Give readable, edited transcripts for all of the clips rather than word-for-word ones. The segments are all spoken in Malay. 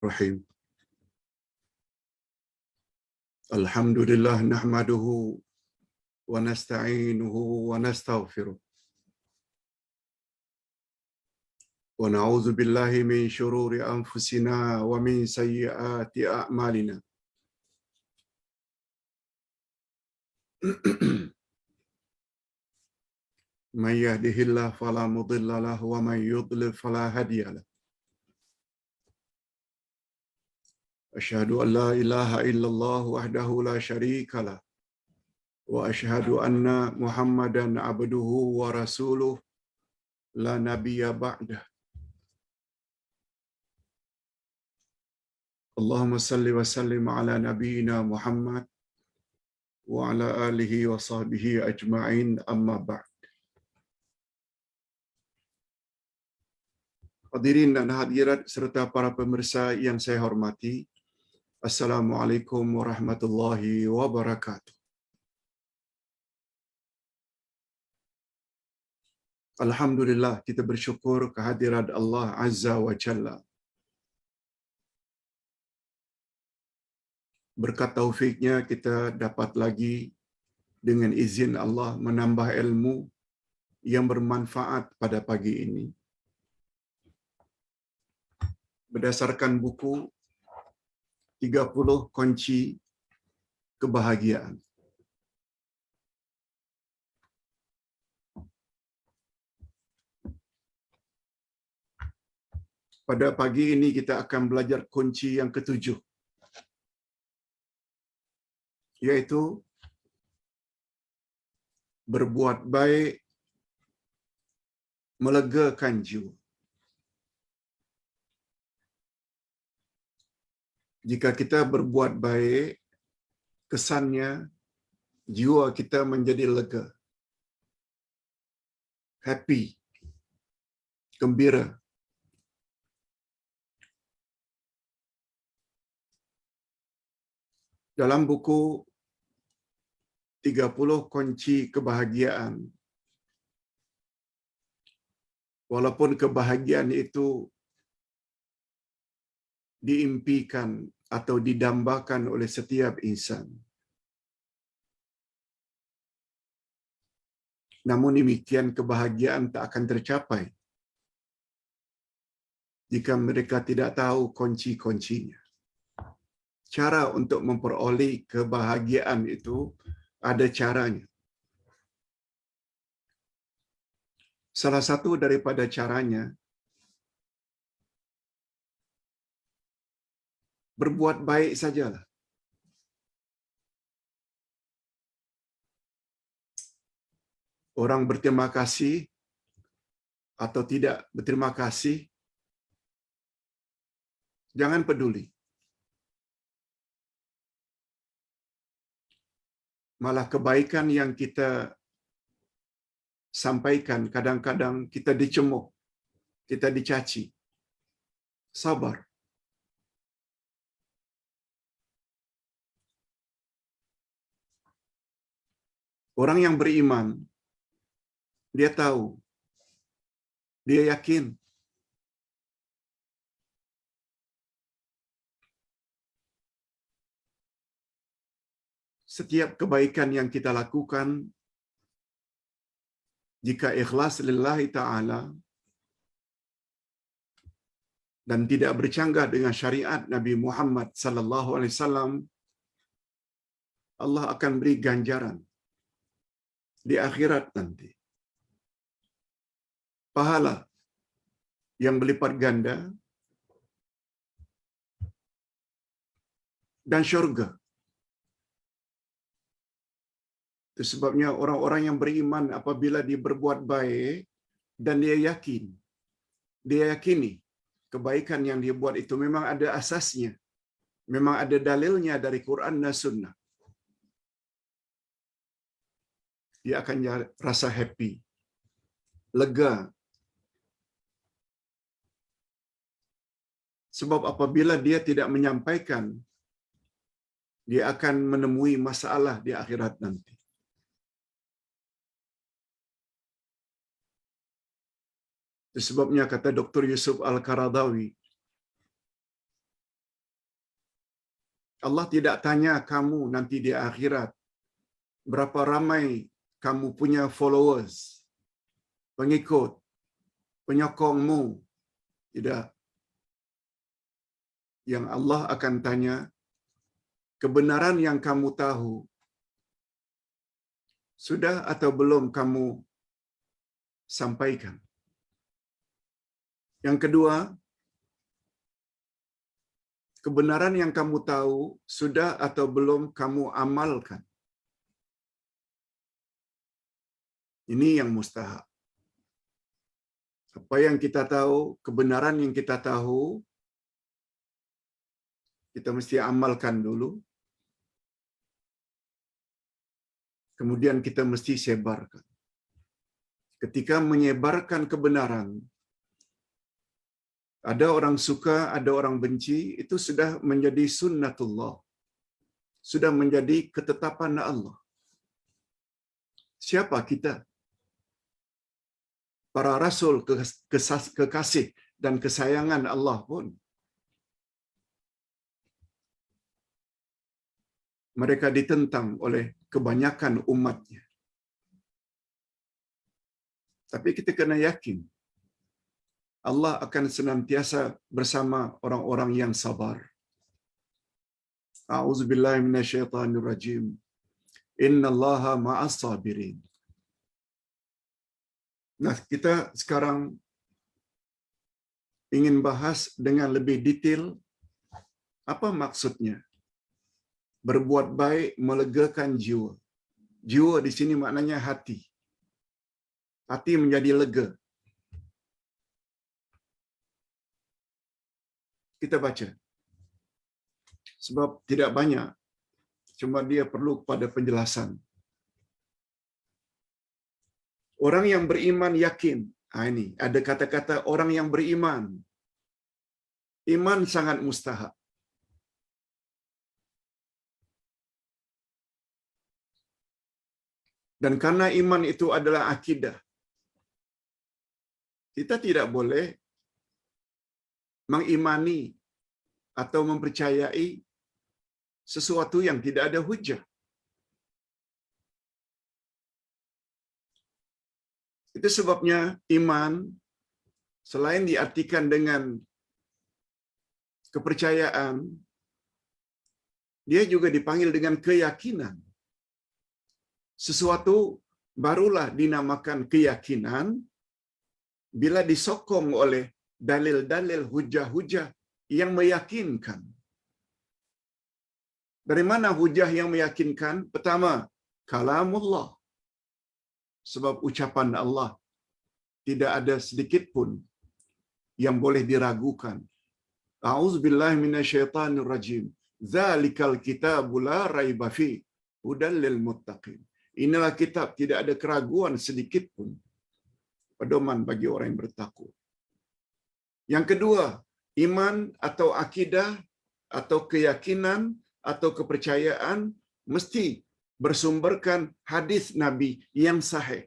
Rahim. Alhamdulillah nahmaduhu wa nasta'inuhu wa nastaghfiruh. Wa na'udzu billahi min shururi anfusina wa min sayyiati a'malina. Man yahdihillahu fala mudilla lahu wa man yudlil fala hadiya lahu. Asyhadu an la ilaha illallah wahdahu la syarika lah wa asyhadu anna Muhammadan abduhu wa rasuluh la nabiyya ba'dah. Allahumma salli wa sallim ala nabiyyina Muhammad wa ala alihi wa sahbihi ajma'in, amma ba'd. Hadirin dan hadirat serta para pemirsa yang saya hormati, Assalamualaikum warahmatullahi wabarakatuh. Alhamdulillah, kita bersyukur kehadirat Allah Azza wa Jalla. Berkat taufiknya kita dapat lagi dengan izin Allah menambah ilmu yang bermanfaat pada pagi ini. Berdasarkan buku 30 kunci kebahagiaan. Pada pagi ini kita akan belajar kunci yang ketujuh, yaitu berbuat baik melegakan jiwa. Jika kita berbuat baik, kesannya jiwa kita menjadi lega, happy, gembira. Dalam buku 30 kunci kebahagiaan, walaupun kebahagiaan itu diimpikan atau didambakan oleh setiap insan, namun demikian kebahagiaan tak akan tercapai jika mereka tidak tahu kunci-kuncinya. Cara untuk memperoleh kebahagiaan itu ada caranya. Salah satu daripada caranya, berbuat baik sajalah. Orang berterima kasih atau tidak berterima kasih, jangan peduli. Malah kebaikan yang kita sampaikan, kadang-kadang kita dicemooh, kita dicaci. Sabar. Orang yang beriman, dia tahu, dia yakin setiap kebaikan yang kita lakukan, jika ikhlas lillahi ta'ala dan tidak bercanggah dengan syariat Nabi Muhammad sallallahu alaihi wasallam, Allah akan beri ganjaran di akhirat nanti. Pahala yang berlipat ganda dan syurga. Itu sebabnya orang-orang yang beriman apabila dia berbuat baik dan dia yakini kebaikan yang dia buat itu memang ada asasnya, memang ada dalilnya dari Quran dan Sunnah, dia akan rasa happy, lega. Sebab apabila dia tidak menyampaikan, dia akan menemui masalah di akhirat nanti. Itu sebabnya kata Dr. Yusuf Al-Qaradawi, Allah tidak tanya kamu nanti di akhirat berapa ramai kamu punya followers, pengikut, penyokongmu. Tidak. Yang Allah akan tanya, kebenaran yang kamu tahu, sudah atau belum kamu sampaikan? Yang kedua, kebenaran yang kamu tahu, sudah atau belum kamu amalkan? Ini yang mustahak. Apa yang kita tahu, kebenaran yang kita tahu, kita mesti amalkan dulu. Kemudian kita mesti sebarkan. Ketika menyebarkan kebenaran, ada orang suka, ada orang benci, itu sudah menjadi sunnatullah. Sudah menjadi ketetapan Allah. Siapa kita? Para rasul kekasih dan kesayangan Allah pun, mereka ditentang oleh kebanyakan umatnya. Tapi kita kena yakin, Allah akan senantiasa bersama orang-orang yang sabar. A'udzubillahi minasyaitonirrajim. Innallaha ma'as sabirin. Nah, kita sekarang ingin bahas dengan lebih detail apa maksudnya berbuat baik melegakan jiwa. Jiwa di sini maknanya hati. Hati menjadi lega. Kita baca. Sebab tidak banyak. Cuma dia perlu pada penjelasan. Orang yang beriman yakin. Ini ada kata-kata orang yang beriman. Iman sangat mustahak. Dan karena iman itu adalah akidah, kita tidak boleh mengimani atau mempercayai sesuatu yang tidak ada hujah. Itu sebabnya iman selain diartikan dengan kepercayaan, dia juga dipanggil dengan keyakinan. Sesuatu barulah dinamakan keyakinan bila disokong oleh dalil-dalil hujah-hujah yang meyakinkan. Dari mana hujah yang meyakinkan? Pertama, kalamullah. Sebab ucapan Allah tidak ada sedikit pun yang boleh diragukan. A'udzubillahi minasyaitonirrajim. Dzalikal kitabu la raiba fi hudal lil muttaqin. Inilah kitab tidak ada keraguan sedikit pun. Pedoman bagi orang yang bertakwa. Yang kedua, iman atau akidah atau keyakinan atau kepercayaan mesti bersumberkan hadis Nabi yang sahih.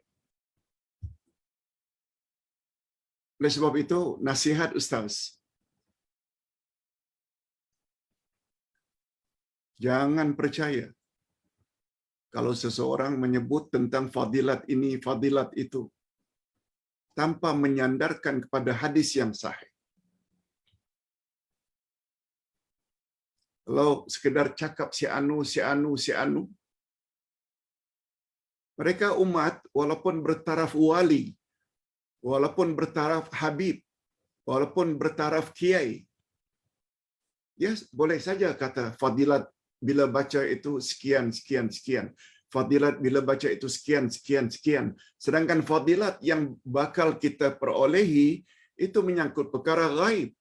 Oleh sebab itu, nasihat Ustaz. Jangan percaya kalau seseorang menyebut tentang fadilat ini, fadilat itu, tanpa menyandarkan kepada hadis yang sahih. Kalau sekedar cakap si anu, mereka umat walaupun bertaraf wali, walaupun bertaraf habib, walaupun bertaraf kiai, dia boleh saja kata fadilat bila baca itu sekian. Fadilat bila baca itu sekian. Sedangkan fadilat yang bakal kita perolehi itu menyangkut perkara ghaib.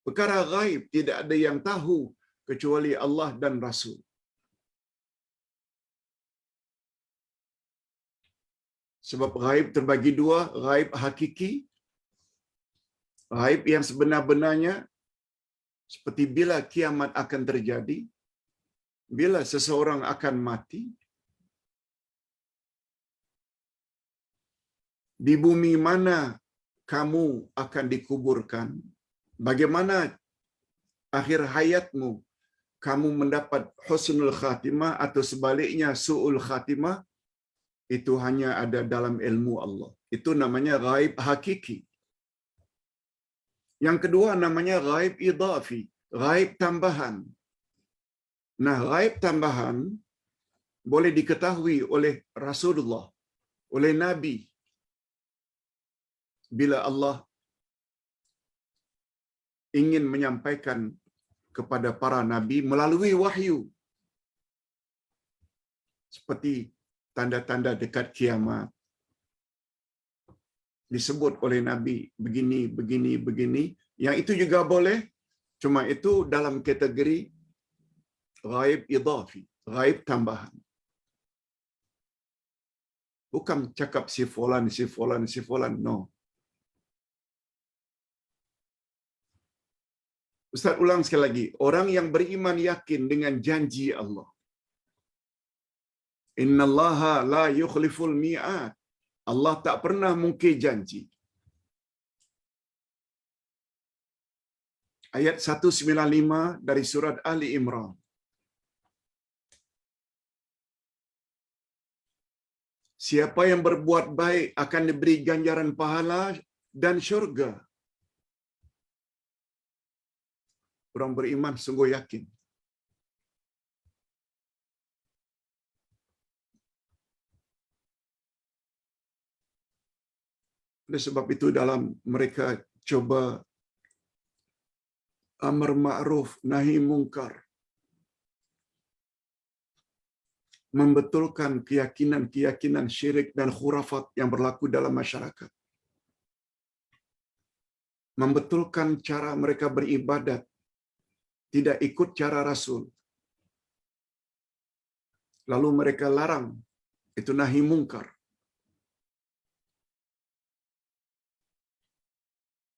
Perkara ghaib tidak ada yang tahu kecuali Allah dan Rasul. Sebab ghaib terbagi dua, ghaib hakiki, ghaib yang sebenar-benarnya, seperti bila kiamat akan terjadi, bila seseorang akan mati, di bumi mana kamu akan dikuburkan, bagaimana akhir hayatmu, kamu mendapat husnul khatimah atau sebaliknya su'ul khatimah, itu hanya ada dalam ilmu Allah. Itu namanya ghaib hakiki. Yang kedua namanya ghaib idhafi, ghaib tambahan. Nah, ghaib tambahan boleh diketahui oleh Rasulullah, oleh Nabi. Bila Allah ingin menyampaikan kepada para nabi melalui wahyu. Seperti tanda-tanda dekat kiamat. Disebut oleh Nabi begini, begini, begini. Yang itu juga boleh. Cuma itu dalam kategori ghaib idhafi, ghaib tambahan. Bukan cakap si fulan, si fulan, si fulan. No. Ustaz ulang sekali lagi. Orang yang beriman yakin dengan janji Allah. Innallaha la yukhliful mi'ad. Allah tak pernah mungkir janji. Ayat 195 dari surat Ali Imran. Siapa yang berbuat baik akan diberi ganjaran pahala dan syurga. Orang beriman sungguh yakin. Oleh sebab itu dalam mereka coba amar ma'ruf nahi mungkar, membetulkan keyakinan-keyakinan syirik dan khurafat yang berlaku dalam masyarakat. Membetulkan cara mereka beribadat, tidak ikut cara Rasul. Lalu mereka larang, itu nahi mungkar.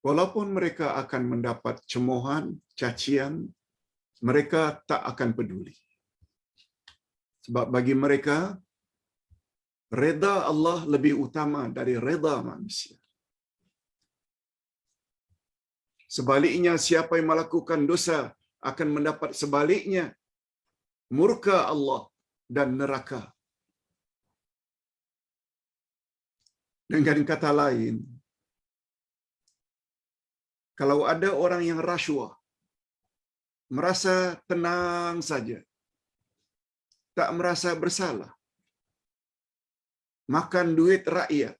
Walaupun mereka akan mendapat cemoohan, cacian, mereka tak akan peduli. Sebab bagi mereka, reda Allah lebih utama dari reda manusia. Sebaliknya, siapa yang melakukan dosa akan mendapat sebaliknya murka Allah dan neraka. Dengan kata lain, kalau ada orang yang rasuah, merasa tenang saja, tak merasa bersalah, makan duit rakyat,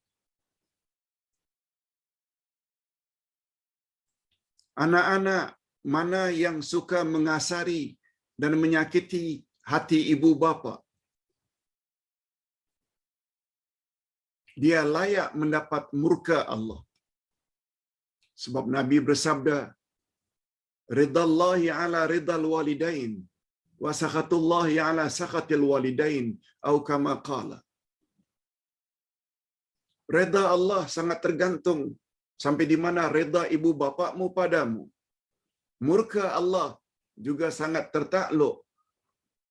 anak-anak mana yang suka mengasari dan menyakiti hati ibu bapa, dia layak mendapat murka Allah. Sebab Nabi bersabda, ridallahi ala ridal walidain wa sakhatullahi ala sakhatil walidain atau kama qala. Reda Allah sangat tergantung sampai di mana reda ibu bapakmu padamu. Murka Allah juga sangat tertakluk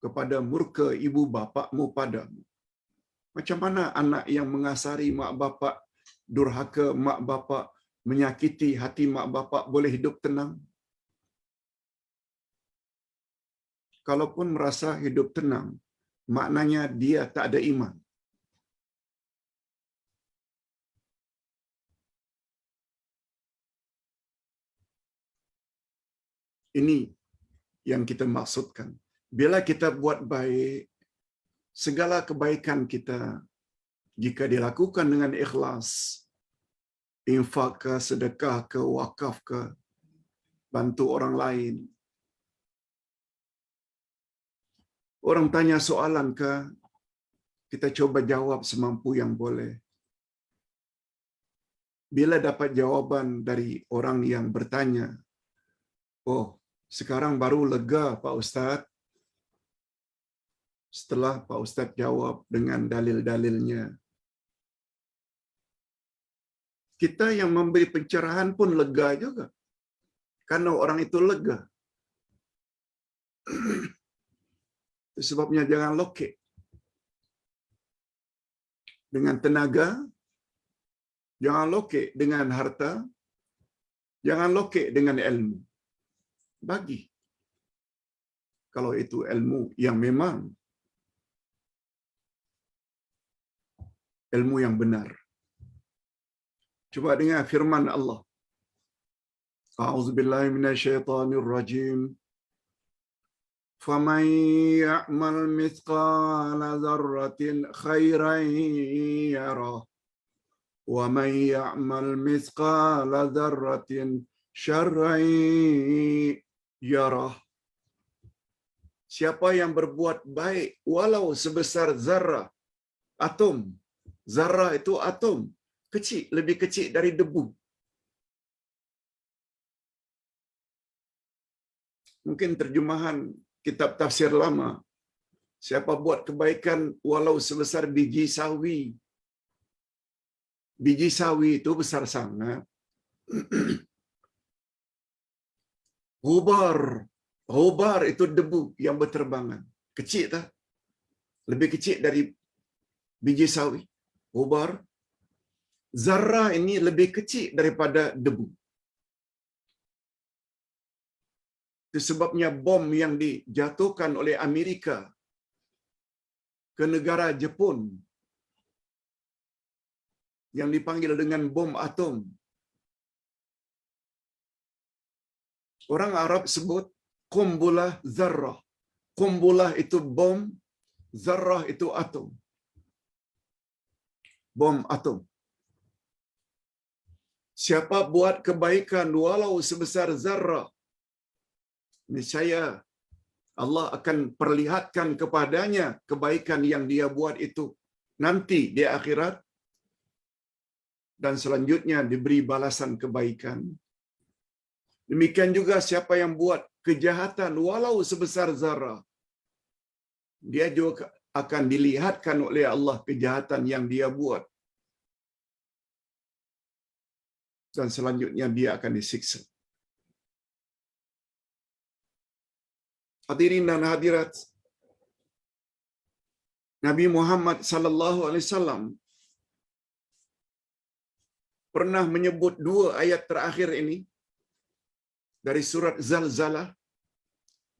kepada murka ibu bapakmu padamu. Macam mana anak yang mengasari mak bapak, durhaka mak bapak, menyakiti hati mak bapak boleh hidup tenang? Kalaupun merasa hidup tenang, maknanya dia tak ada iman. Ini yang kita maksudkan. Bila kita buat baik, segala kebaikan kita, jika dilakukan dengan ikhlas, infak ke, sedekah ke, wakaf ke, bantu orang lain. Orang tanya soalan ke, kita coba jawab semampu yang boleh. Bila dapat jawaban dari orang yang bertanya, oh, sekarang baru lega Pak Ustaz. Setelah Pak Ustaz jawab dengan dalil-dalilnya, kita yang memberi pencerahan pun lega juga. Karena orang itu lega. Sebabnya jangan lokek. Dengan tenaga, jangan lokek dengan harta, jangan lokek dengan ilmu. Bagi. kalau itu ilmu yang memang ilmu yang benar. Coba dengar firman Allah. A'udzubillahi minasyaitonir rajim. Faman ya'mal mithqala dzarratin khairan yarah wa man ya'mal mithqala dzarratin syarran yarah. Siapa yang berbuat baik walau sebesar zarah, atom. Zarah itu atom, kecil, lebih kecil dari debu. Mungkin terjemahan kitab tafsir lama, siapa buat kebaikan walau sebesar biji sawi. Biji sawi itu besar sangat. Ghubar itu debu yang berterbangan. Kecil tak? Lebih kecil dari biji sawi. Ghubar. Zarah ini lebih kecil daripada debu. Itu sebabnya bom yang dijatuhkan oleh Amerika ke negara Jepun yang dipanggil dengan bom atom. Orang Arab sebut qumbulah zarrah. Qumbulah itu bom, zarrah itu atom. Bom atom. Siapa buat kebaikan walau sebesar zarrah, niscaya Allah akan perlihatkan kepadanya kebaikan yang dia buat itu nanti di akhirat, dan selanjutnya diberi balasan kebaikan. Demikian juga siapa yang buat kejahatan walau sebesar zarah, dia juga akan dilihatkan oleh Allah kejahatan yang dia buat, dan selanjutnya dia akan disiksa. Hadirin dan hadirat, Nabi Muhammad sallallahu alaihi wasallam pernah menyebut dua ayat terakhir ini dari surat Zalzalah.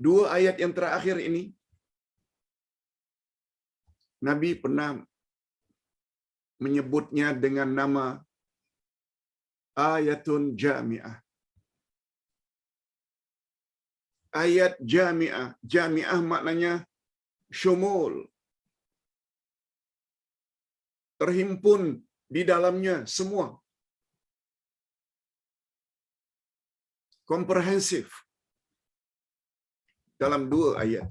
Dua ayat yang terakhir ini Nabi pernah menyebutnya dengan nama ayatun jami'ah. Ayat jami'ah. Jami'ah maknanya syumul. Terhimpun di dalamnya semua. Komprehensif. Dalam dua ayat.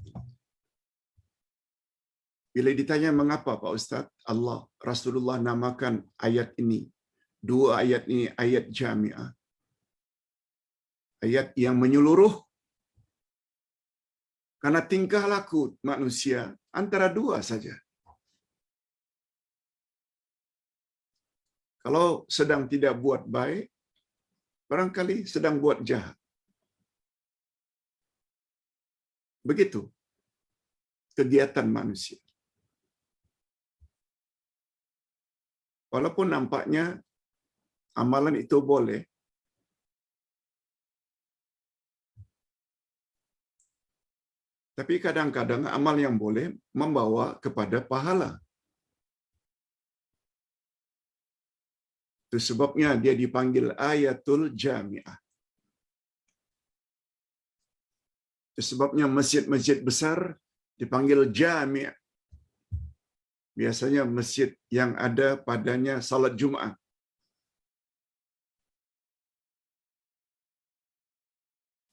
Bila ditanya mengapa Pak Ustaz Allah Rasulullah namakan ayat ini, dua ayat ini ayat jami'ah, ayat yang menyeluruh, karena tingkah laku manusia antara dua saja. Kalau sedang tidak buat baik, barangkali sedang buat jahat. Begitu kegiatan manusia. Walaupun nampaknya amalan itu boleh, tapi kadang-kadang amal yang boleh membawa kepada pahala. Itu sebabnya dia dipanggil ayatul jami'ah. Itu sebabnya masjid-masjid besar dipanggil jami'. Biasanya masjid yang ada padanya salat Jumaat.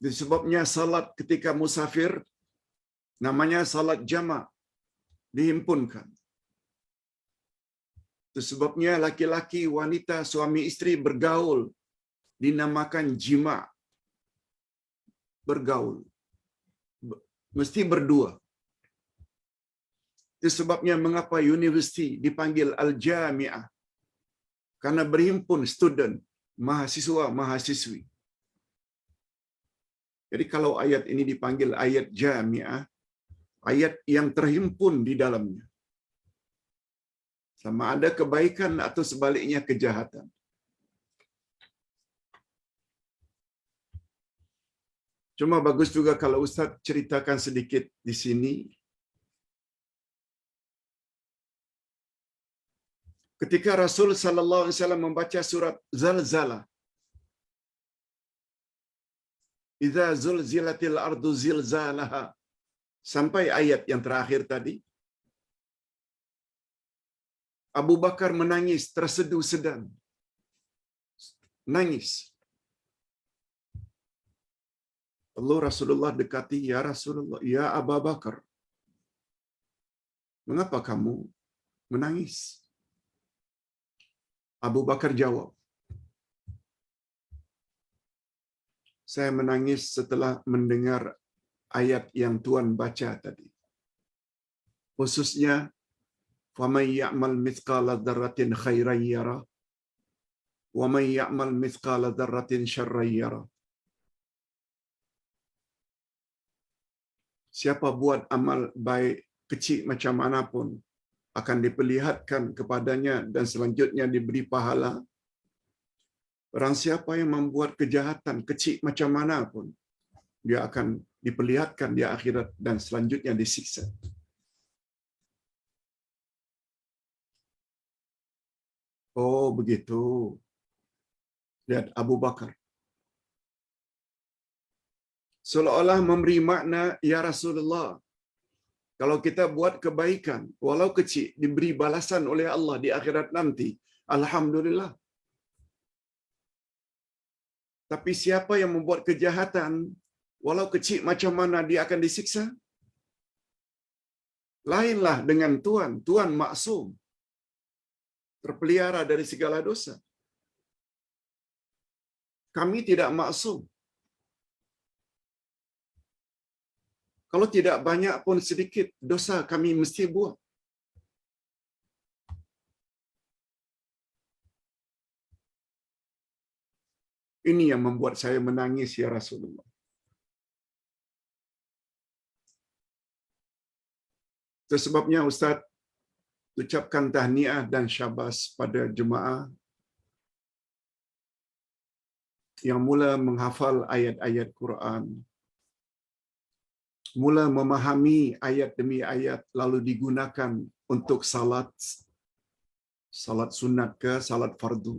Itu sebabnya salat ketika musafir namanya salat jama', dihimpunkan. Itu sebabnya laki-laki, wanita, suami istri bergaul dinamakan jima'. Bergaul. Mesti berdua. Itu sebabnya mengapa universiti dipanggil Al-Jami'ah. Karena berhimpun student, mahasiswa, mahasiswi. Jadi kalau ayat ini dipanggil ayat Jami'ah, ayat yang terhimpun di dalamnya. Sama ada kebaikan atau sebaliknya kejahatan. Cuma bagus juga kalau Ustaz ceritakan sedikit di sini. Ketika Rasul sallallahu alaihi wasallam membaca surat Zalzalah, "Idza zulzilatil ardu zilzalaha," sampai ayat yang terakhir tadi, Abu Bakar menangis terseduh sedang. Nangis. Allah Rasulullah dekati, "Ya Rasulullah, ya Abu Bakar, mengapa kamu menangis?" Abu Bakar jawab, "Saya menangis setelah mendengar ayat yang Tuhan baca tadi. Khususnya, faman ya'mal mithqala dzarratin khairan yara, wa man ya'mal mithqala dzarratin syarran yara." Siapa buat amal baik kecil macam manapun akan diperlihatkan kepadanya dan selanjutnya diberi pahala. Barang siapa yang membuat kejahatan kecil macam mana pun, dia akan diperlihatkan di akhirat dan selanjutnya disiksa. Oh, begitu. Lihat Abu Bakar. Seolah-olah memberi makna, "Ya Rasulullah, kalau kita buat kebaikan, walau kecil, diberi balasan oleh Allah di akhirat nanti. Alhamdulillah. Tapi siapa yang membuat kejahatan, walau kecil macam mana, dia akan disiksa. Lainlah dengan Tuhan. Tuhan maksum, terpelihara dari segala dosa. Kami tidak maksum. Kalau tidak banyak pun sedikit dosa kami mesti buat." Ini yang membuat saya menangis, ya Rasulullah. Itu sebabnya Ustaz ucapkan tahniah dan syabas pada jemaah yang mula menghafal ayat-ayat Quran, mula memahami ayat demi ayat, lalu digunakan untuk salat sunat ke salat fardu.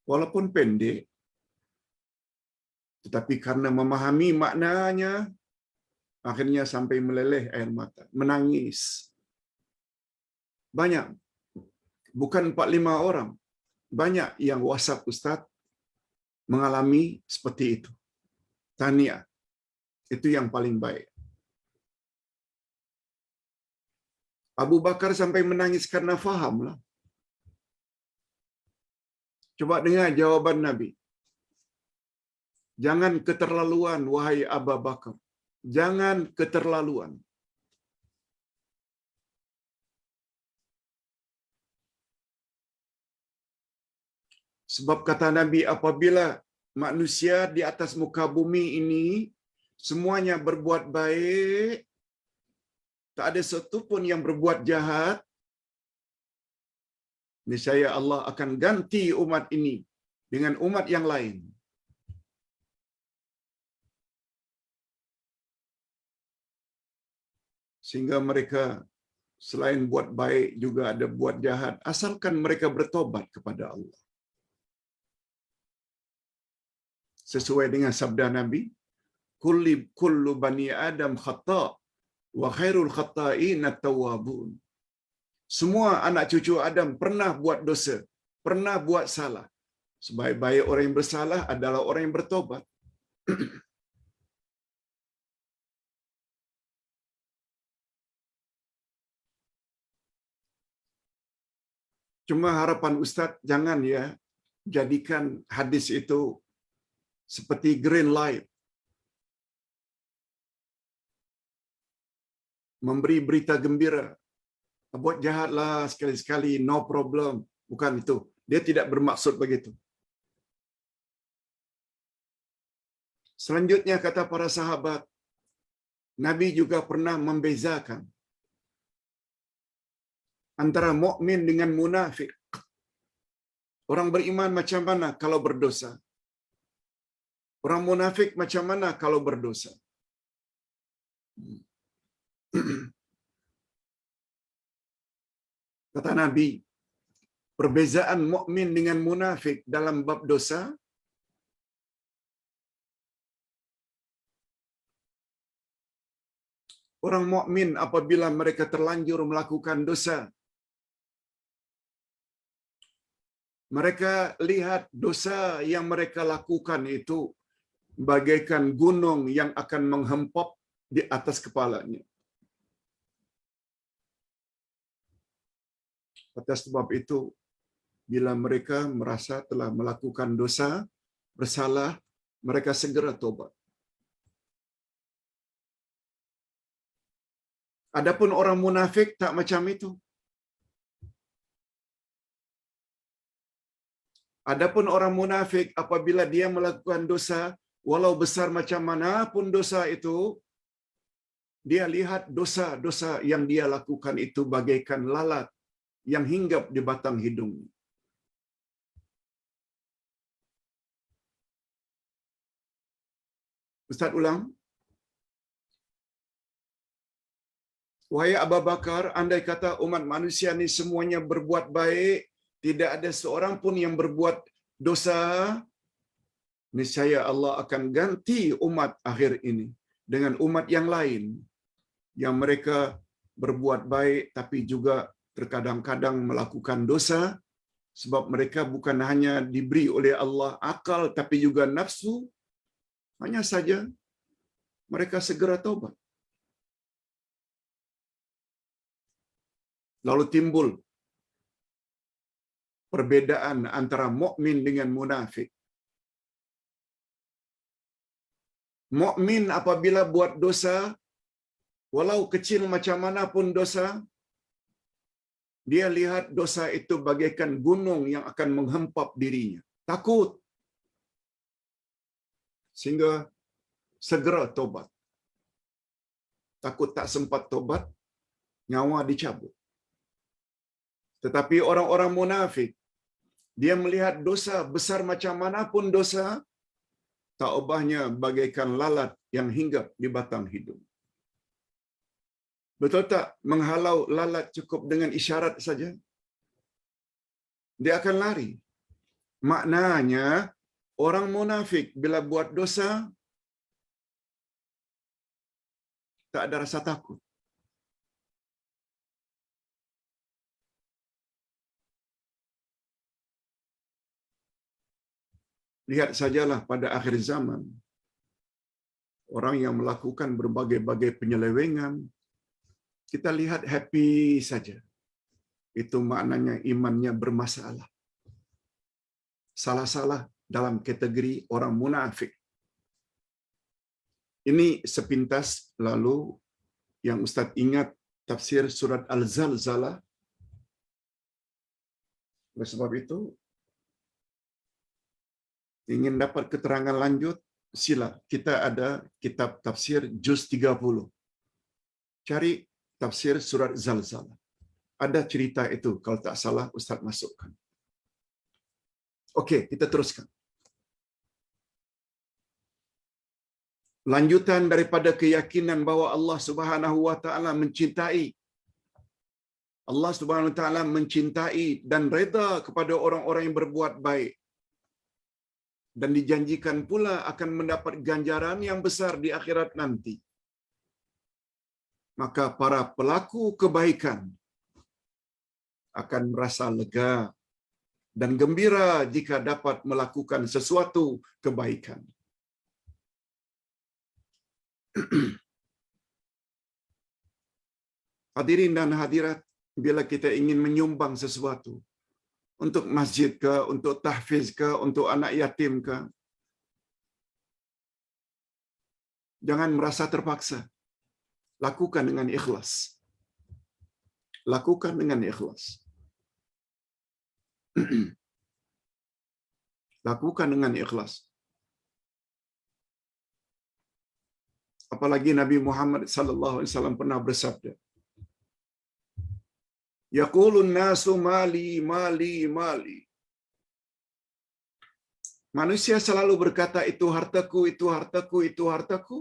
Walaupun pendek, tetapi karena memahami maknanya, akhirnya sampai meleleh air mata, menangis. Banyak, bukan 4-5 orang, banyak yang WhatsApp Ustaz mengalami seperti itu. Tahniah, itu yang paling baik. Abu Bakar sampai menangis karena fahamlah. Coba dengar jawaban Nabi. "Jangan keterlaluan, wahai Abu Bakar. Jangan keterlaluan." Sebab kata Nabi, apabila manusia di atas muka bumi ini semuanya berbuat baik, tak ada satu pun yang berbuat jahat, niscaya Allah akan ganti umat ini dengan umat yang lain. Sehingga mereka selain buat baik juga ada buat jahat, asalkan mereka bertobat kepada Allah. Sesuai dengan sabda Nabi, kullu bani Adam khata' wa khairul khata'in at-tawwabun. Semua anak cucu Adam pernah buat dosa, pernah buat salah. Sebaik-baik orang yang bersalah adalah orang yang bertobat. Cuma harapan Ustaz, jangan ya jadikan hadis itu seperti green light, memberi berita gembira. Buat jahatlah sekali-sekali, no problem. Bukan itu. Dia tidak bermaksud begitu. Selanjutnya kata para sahabat, Nabi juga pernah membezakan antara mukmin dengan munafik. Orang beriman macam mana kalau berdosa? Orang munafik macam mana kalau berdosa? Kata Nabi, perbezaan mukmin dengan munafik dalam bab dosa, orang mukmin apabila mereka terlanjur melakukan dosa, mereka lihat dosa yang mereka lakukan itu bagaikan gunung yang akan menghempap di atas kepalanya. Atas sebab itu, bila mereka merasa telah melakukan dosa, bersalah, mereka segera tobat. Adapun orang munafik tak macam itu. Adapun orang munafik apabila dia melakukan dosa, walau besar macam manapun dosa itu, dia lihat dosa-dosa yang dia lakukan itu bagaikan lalat yang hinggap di batang hidungnya. Ustaz ulang. Wahai Abu Bakar, andai kata umat manusia ni semuanya berbuat baik, tidak ada seorang pun yang berbuat dosa, niscaya Allah akan ganti umat akhir ini dengan umat yang lain yang mereka berbuat baik tapi juga terkadang-kadang melakukan dosa, sebab mereka bukan hanya diberi oleh Allah akal tapi juga nafsu, hanya saja mereka segera taubat. Lalu timbul perbedaan antara mukmin dengan munafik. Mukmin apabila buat dosa, walau kecil macam mana pun dosa, dia lihat dosa itu bagaikan gunung yang akan menghempap dirinya. Takut. Sehingga segera tobat. Takut tak sempat tobat, nyawa dicabut. Tetapi orang-orang munafik, dia melihat dosa besar macam mana pun dosa, tak ubahnya bagaikan lalat yang hinggap di batang hidung. Betul tak? Menghalau lalat cukup dengan isyarat saja, dia akan lari. Maknanya, orang munafik bila buat dosa, tak ada rasa takut. Lihat sajalah pada akhir zaman, orang yang melakukan berbagai-bagai penyelewengan, kita lihat happy saja. Itu maknanya imannya bermasalah. Salah-salah dalam kategori orang munafik. Ini sepintas lalu yang Ustaz ingat tafsir surat Al-Zalzalah. Oleh sebab itu, ingin dapat keterangan lanjut, sila. Kita ada kitab tafsir juz 30. Cari tafsir surat Zalzalah. Ada cerita itu, kalau tak salah Ustaz masukkan. Okey, kita teruskan. Lanjutan daripada keyakinan bahawa Allah Subhanahu wa taala mencintai. Allah Subhanahu wa taala mencintai dan redha kepada orang-orang yang berbuat baik. Dan dijanjikan pula akan mendapat ganjaran yang besar di akhirat nanti. Maka para pelaku kebaikan akan merasa lega dan gembira jika dapat melakukan sesuatu kebaikan. Hadirin dan hadirat, bila kita ingin menyumbang sesuatu, untuk masjid ke, untuk tahfiz ke, untuk anak yatim ke, jangan merasa terpaksa. Lakukan dengan ikhlas. Lakukan dengan ikhlas. Lakukan dengan ikhlas. Apalagi Nabi Muhammad sallallahu alaihi wasallam pernah bersabda, yaqulun nasu mali mali mali. Manusia selalu berkata, itu hartaku, itu hartaku, itu hartaku.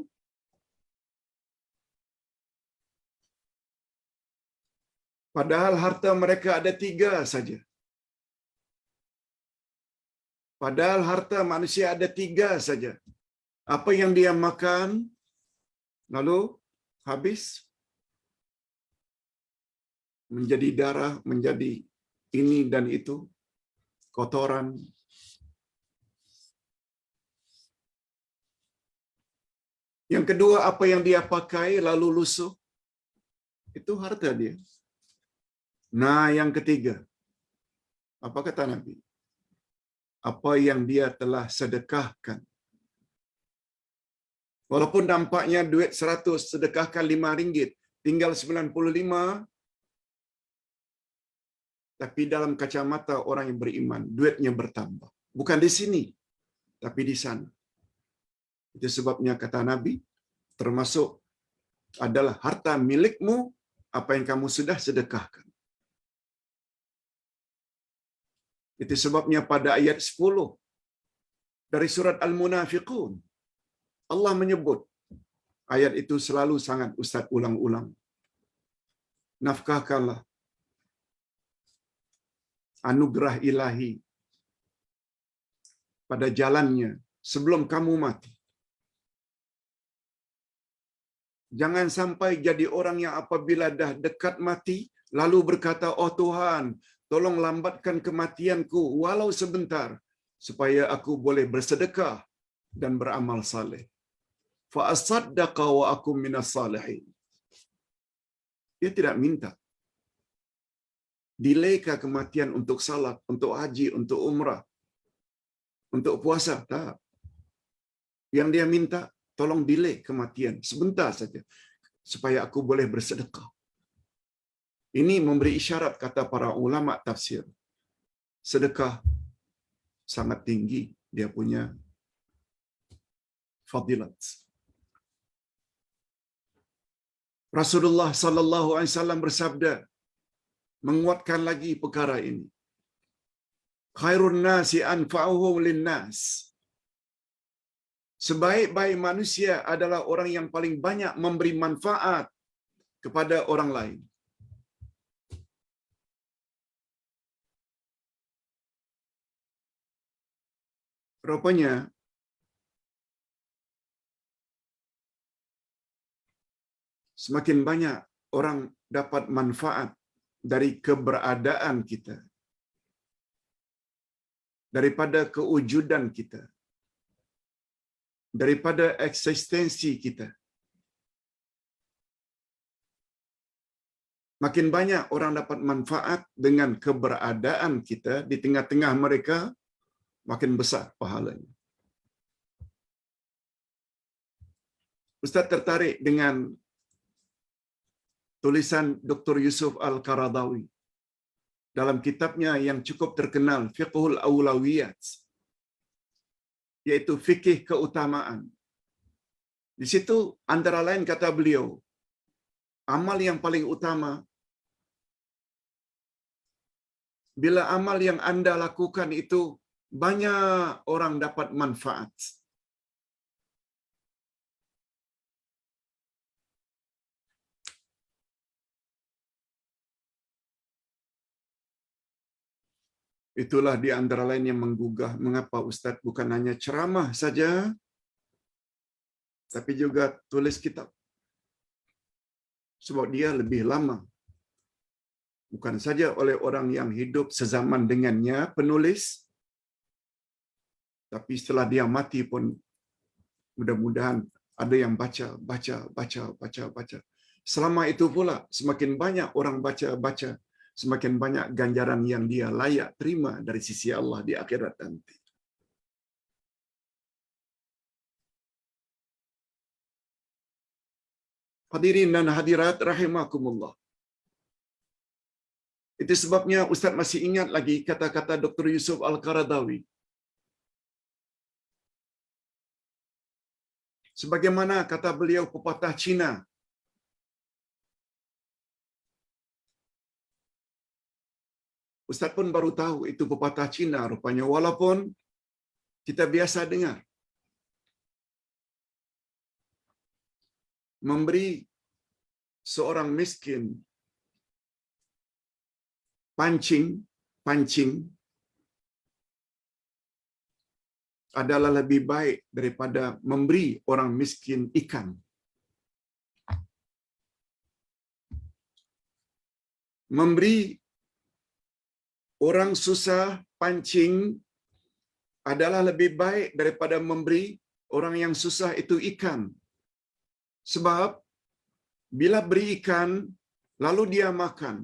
Padahal harta mereka ada 3 saja. Padahal harta manusia ada 3 saja. Apa yang dia makan, lalu habis, menjadi darah, menjadi ini dan itu, kotoran. Yang kedua, apa yang dia pakai lalu lusuh, itu harta dia. Nah, yang ketiga, apa kata Nabi? Apa yang dia telah sedekahkan. Walaupun nampaknya duit 100, sedekahkan RM5, tinggal 95, tapi dalam kacamata orang yang beriman, duitnya bertambah. Bukan di sini, tapi di sana. Itu sebabnya kata Nabi, termasuk adalah harta milikmu apa yang kamu sudah sedekahkan. Itu sebabnya pada ayat 10 dari surat Al-Munafiqun, Allah menyebut, ayat itu selalu sangat Ustaz ulang-ulang. Nafkahkanlah anugerah ilahi pada jalannya sebelum kamu mati. Jangan sampai jadi orang yang apabila dah dekat mati, lalu berkata, oh Tuhan, tolong lambatkan kematianku walau sebentar, supaya aku boleh bersedekah dan beramal saleh. Fa asaddaqa wa akum minas salihin. Dia tidak minta. Delaykan kematian untuk salat, untuk haji, untuk umrah, untuk puasa. Tak. Yang dia minta, tolong delay kematian sebentar saja, supaya aku boleh bersedekah. Ini memberi isyarat, kata para ulama tafsir. Sedekah sangat tinggi dia punya fadilat. Rasulullah sallallahu alaihi wasallam bersabda, menguatkan lagi perkara ini. Khairun nasi anfa'uhum linnas. Sebaik-baik manusia adalah orang yang paling banyak memberi manfaat kepada orang lain. Rupanya semakin banyak orang dapat manfaat dari keberadaan kita, daripada kewujudan kita, daripada eksistensi kita. Makin banyak orang dapat manfaat dengan keberadaan kita di tengah-tengah mereka, makin besar pahalanya. Ustaz tertarik dengan tulisan Dr. Yusuf Al-Qaradawi dalam kitabnya yang cukup terkenal, Fiqhul Awlawiyat, yaitu fikih keutamaan. Di situ antara lain kata beliau, amal yang paling utama, bila amal yang Anda lakukan itu banyak orang dapat manfaat, itulah di antara lain yang menggugah mengapa Ustaz bukan hanya ceramah saja, tapi juga tulis kitab. Sebab dia lebih lama. Bukan saja oleh orang yang hidup sezaman dengannya, penulis, tapi setelah dia mati pun mudah-mudahan ada yang baca. Selama itu pula, semakin banyak orang baca, semakin banyak ganjaran yang dia layak terima dari sisi Allah di akhirat nanti. Hadirin dan hadirat rahimakumullah. Itu sebabnya Ustaz masih ingat lagi kata-kata Dr. Yusuf Al-Qaradawi. Sebagaimana kata beliau pepatah Cina, Ustaz pun baru tahu itu pepatah Cina rupanya, walaupun Kita biasa dengar. Memberi seorang miskin pancing adalah lebih baik daripada memberi orang miskin ikan. Memberi orang susah pancing adalah lebih baik daripada memberi orang yang susah itu ikan. Sebab bila beri ikan, lalu dia makan.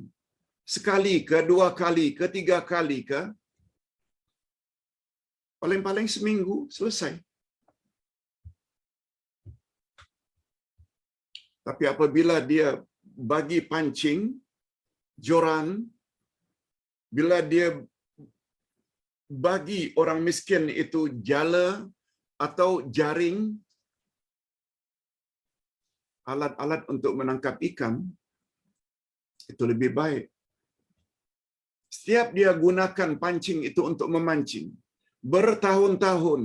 Sekali ke, 2 kali ke, 3 kali ke, paling-paling seminggu selesai. Tapi apabila dia bagi pancing, joran, bila dia bagi orang miskin itu jala atau jaring, alat-alat untuk menangkap ikan, itu lebih baik. Setiap dia gunakan pancing itu untuk memancing, bertahun-tahun,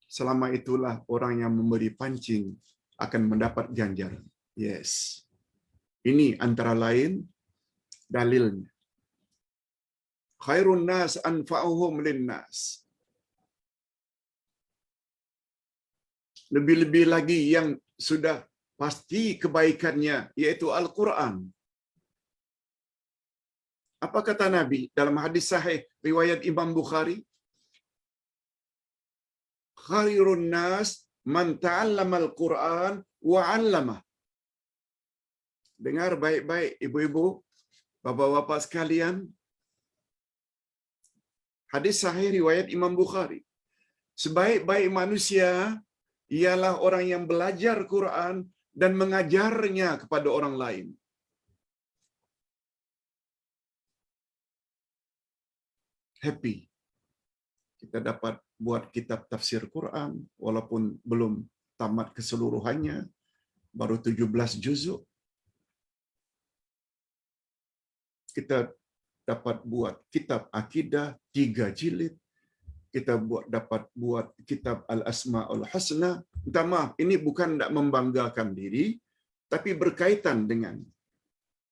selama itulah orang yang memberi pancing akan mendapat ganjaran. Yes. Ini antara lain dalilnya. Khairun nas anfa'uhum linnas. Lebih-lebih lagi yang sudah pasti kebaikannya, yaitu Al-Quran. Apa kata Nabi dalam hadis sahih riwayat Imam Bukhari? Khairun nas man ta'allama al-Quran wa 'allamah. Dengar baik-baik ibu-ibu, bapa-bapa sekalian. Hadis sahih riwayat Imam Bukhari. Sebaik-baik manusia ialah orang yang belajar Quran dan mengajarnya kepada orang lain. Happy. Kita dapat buat kitab tafsir Quran walaupun belum tamat keseluruhannya, baru 17 juzuk. Kita dapat buat kitab akidah 3 jilid. Kita dapat buat kitab Al-Asma'ul Husna. Minta maaf, ini bukan nak membanggakan diri, tapi berkaitan dengan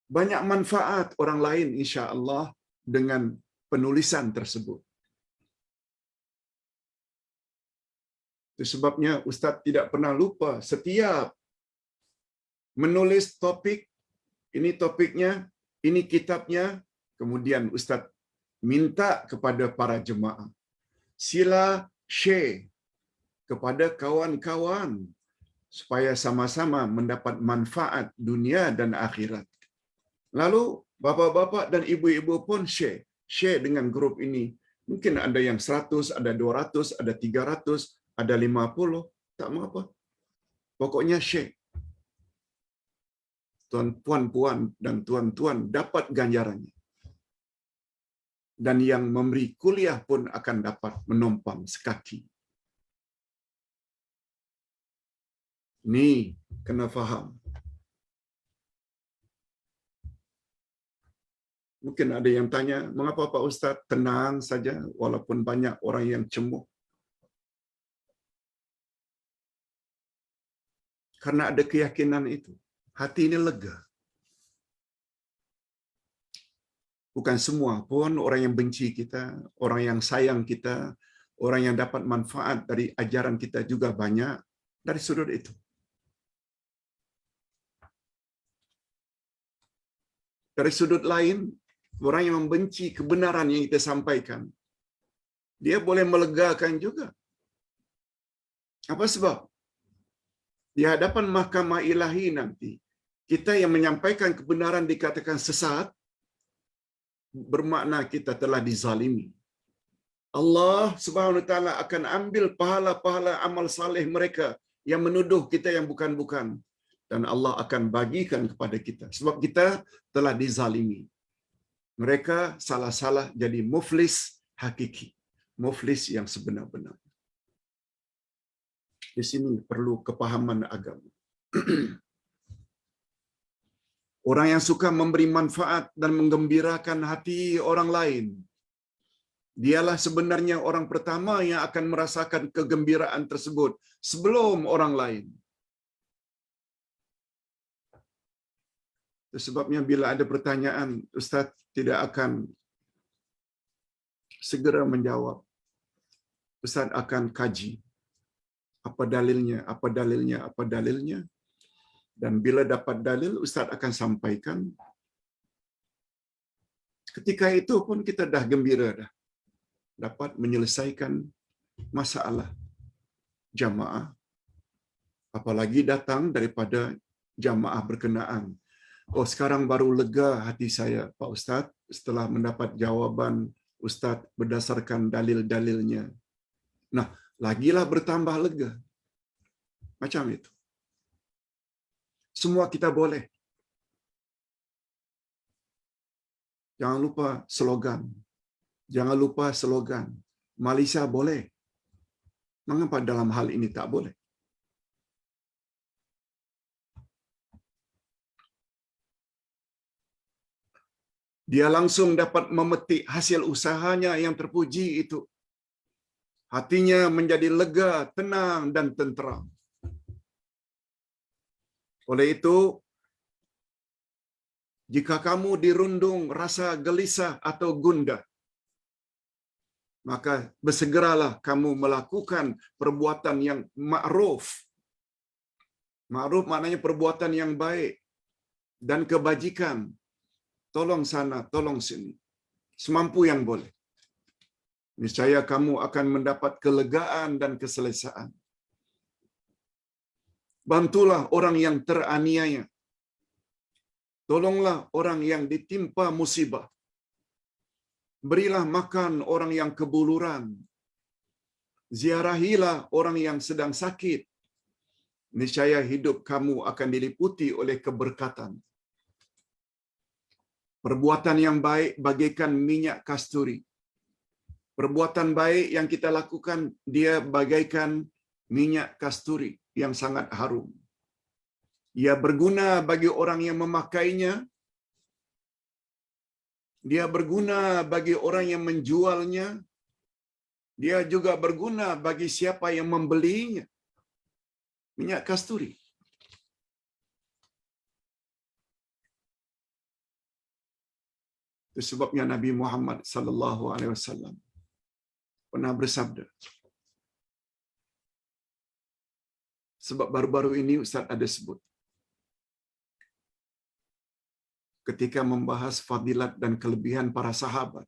banyak manfaat orang lain insya-Allah dengan penulisan tersebut. Itu sebabnya Ustaz tidak pernah lupa setiap menulis topik, ini topiknya, ini kitabnya, kemudian Ustaz minta kepada para jemaah, sila share kepada kawan-kawan supaya sama-sama mendapat manfaat dunia dan akhirat. Lalu bapa-bapa dan ibu-ibu pun share dengan grup ini. Mungkin ada yang 100, ada 200, ada 300, ada 50, tak mengapa. Pokoknya share. Puan-puan dan tuan-tuan dapat ganjarannya. Dan yang memberi kuliah pun akan dapat menumpang sekaki. Ni kena faham. Mungkin ada yang tanya, mengapa Pak Ustaz tenang saja walaupun banyak orang yang cemuh? Karena ada keyakinan itu. Hati ini lega. Bukan semua pun orang yang benci kita, orang yang sayang kita, orang yang dapat manfaat dari ajaran kita juga banyak dari sudut itu. Dari sudut lain, orang yang membenci kebenaran yang kita sampaikan, dia boleh melegakan juga. Apa sebab? Di hadapan mahkamah ilahi nanti, kita yang menyampaikan kebenaran dikatakan sesat, bermakna kita telah dizalimi. Allah Subhanahu wa taala akan ambil pahala-pahala amal saleh mereka yang menuduh kita yang bukan-bukan, dan Allah akan bagikan kepada kita sebab kita telah dizalimi. Mereka salah-salah jadi muflis hakiki, muflis yang sebenar-benar. Di sini perlu kepahaman agama. Orang yang suka memberi manfaat dan menggembirakan hati orang lain, Dialah sebenarnya orang pertama yang akan merasakan kegembiraan tersebut sebelum orang lain. Itu sebabnya bila ada pertanyaan, Ustaz tidak akan segera menjawab. Ustaz akan kaji. Apa dalilnya, apa dalilnya, apa dalilnya. Dan bila dapat dalil, Ustaz akan sampaikan. Ketika itu pun kita dah gembira dah. Dapat menyelesaikan masalah jamaah. Apalagi datang daripada jamaah berkenaan. Oh, sekarang baru lega hati saya, Pak Ustaz, setelah mendapat jawaban Ustaz berdasarkan dalil-dalilnya. Nah, lagilah bertambah lega. Macam itu. Semua kita boleh. Jangan lupa slogan. Jangan lupa slogan. Malaysia boleh. Mengapa dalam hal ini tak boleh? Dia langsung dapat memetik hasil usahanya yang terpuji itu. Hatinya menjadi lega, tenang dan tenteram. Oleh itu, jika kamu dirundung rasa gelisah atau gundah, maka bersegeralah kamu melakukan perbuatan yang ma'ruf. Ma'ruf maknanya perbuatan yang baik dan kebajikan. Tolong sana, tolong sini. Semampu yang boleh. Niscaya kamu akan mendapat kelegaan dan keselesaan. Bantulah orang yang teraniaya. Tolonglah orang yang ditimpa musibah. Berilah makan orang yang kebuluran. Ziarahilah orang yang sedang sakit. Niscaya hidup kamu akan diliputi oleh keberkatan. Perbuatan yang baik bagaikan minyak kasturi. Perbuatan baik yang kita lakukan, dia bagaikan minyak kasturi yang sangat harum. Ia berguna bagi orang yang memakainya. Dia berguna bagi orang yang menjualnya. Dia juga berguna bagi siapa yang membelinya. Minyak kasturi. Itu sebabnya Nabi Muhammad sallallahu alaihi wasallam pernah bersabda. Sebab baru-baru ini Ustaz ada sebut. Ketika membahas fadilat dan kelebihan para sahabat.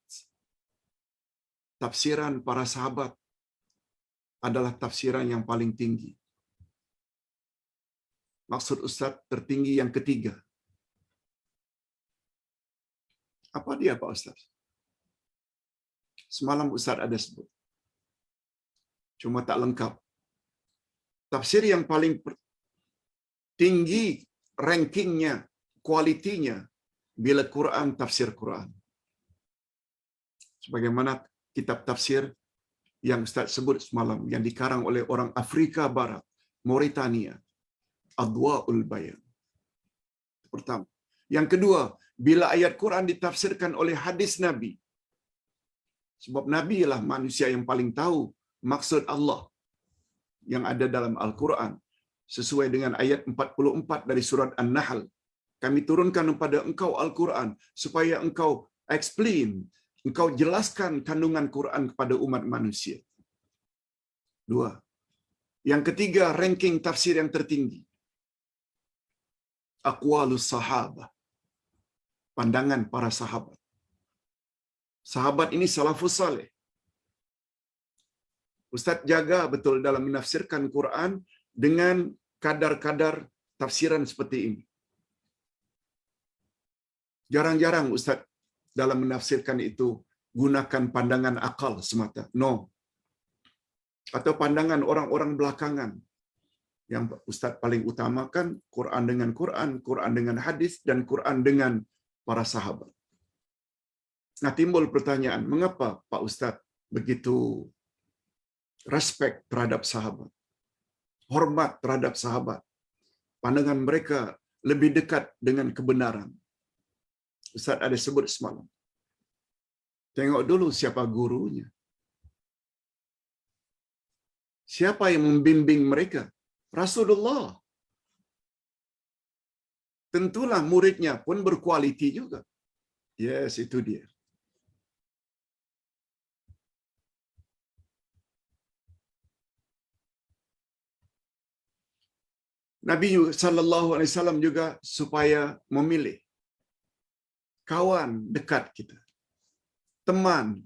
Tafsiran para sahabat adalah tafsiran yang paling tinggi. Maksud Ustaz tertinggi yang ketiga. Apa dia Pak Ustaz? Semalam Ustaz ada sebut. Cuma tak lengkap. Tafsir yang paling tinggi rankingnya, kualitinya, bila Quran, tafsir Quran. Sebagaimana kitab tafsir yang Ustaz sebut semalam, yang dikarang oleh orang Afrika Barat, Mauritania, Adwa'ul Bayan. Pertama. Yang kedua, bila ayat Quran ditafsirkan oleh hadis Nabi. Sebab Nabi ialah manusia yang paling tahu maksud Allah yang ada dalam Al-Quran. Sesuai dengan ayat 44 dari surat An-Nahl. Kami turunkan kepada engkau Al-Quran supaya engkau explain, engkau jelaskan kandungan Quran kepada umat manusia. Dua. Yang ketiga, ranking tafsir yang tertinggi. Aqwalus sahabah. Pandangan para sahabat. Sahabat ini salafus saleh. Ustaz jaga betul dalam menafsirkan Quran dengan kadar-kadar tafsiran seperti ini. Jarang-jarang Ustaz dalam menafsirkan itu gunakan pandangan akal semata. No. Atau pandangan orang-orang belakangan. Yang Ustaz paling utamakan Quran dengan Quran, Quran dengan hadis, dan Quran dengan para sahabat. Nah, timbul pertanyaan, mengapa Pak Ustaz begitu respect terhadap sahabat? Hormat terhadap sahabat. Pandangan mereka lebih dekat dengan kebenaran. Ustaz ada sebut semalam. Tengok dulu siapa gurunya. Siapa yang membimbing mereka? Rasulullah. Tentulah muridnya pun berkualiti juga. Yes, itu dia. Nabi sallallahu alaihi wasallam juga supaya memilih kawan dekat kita, teman.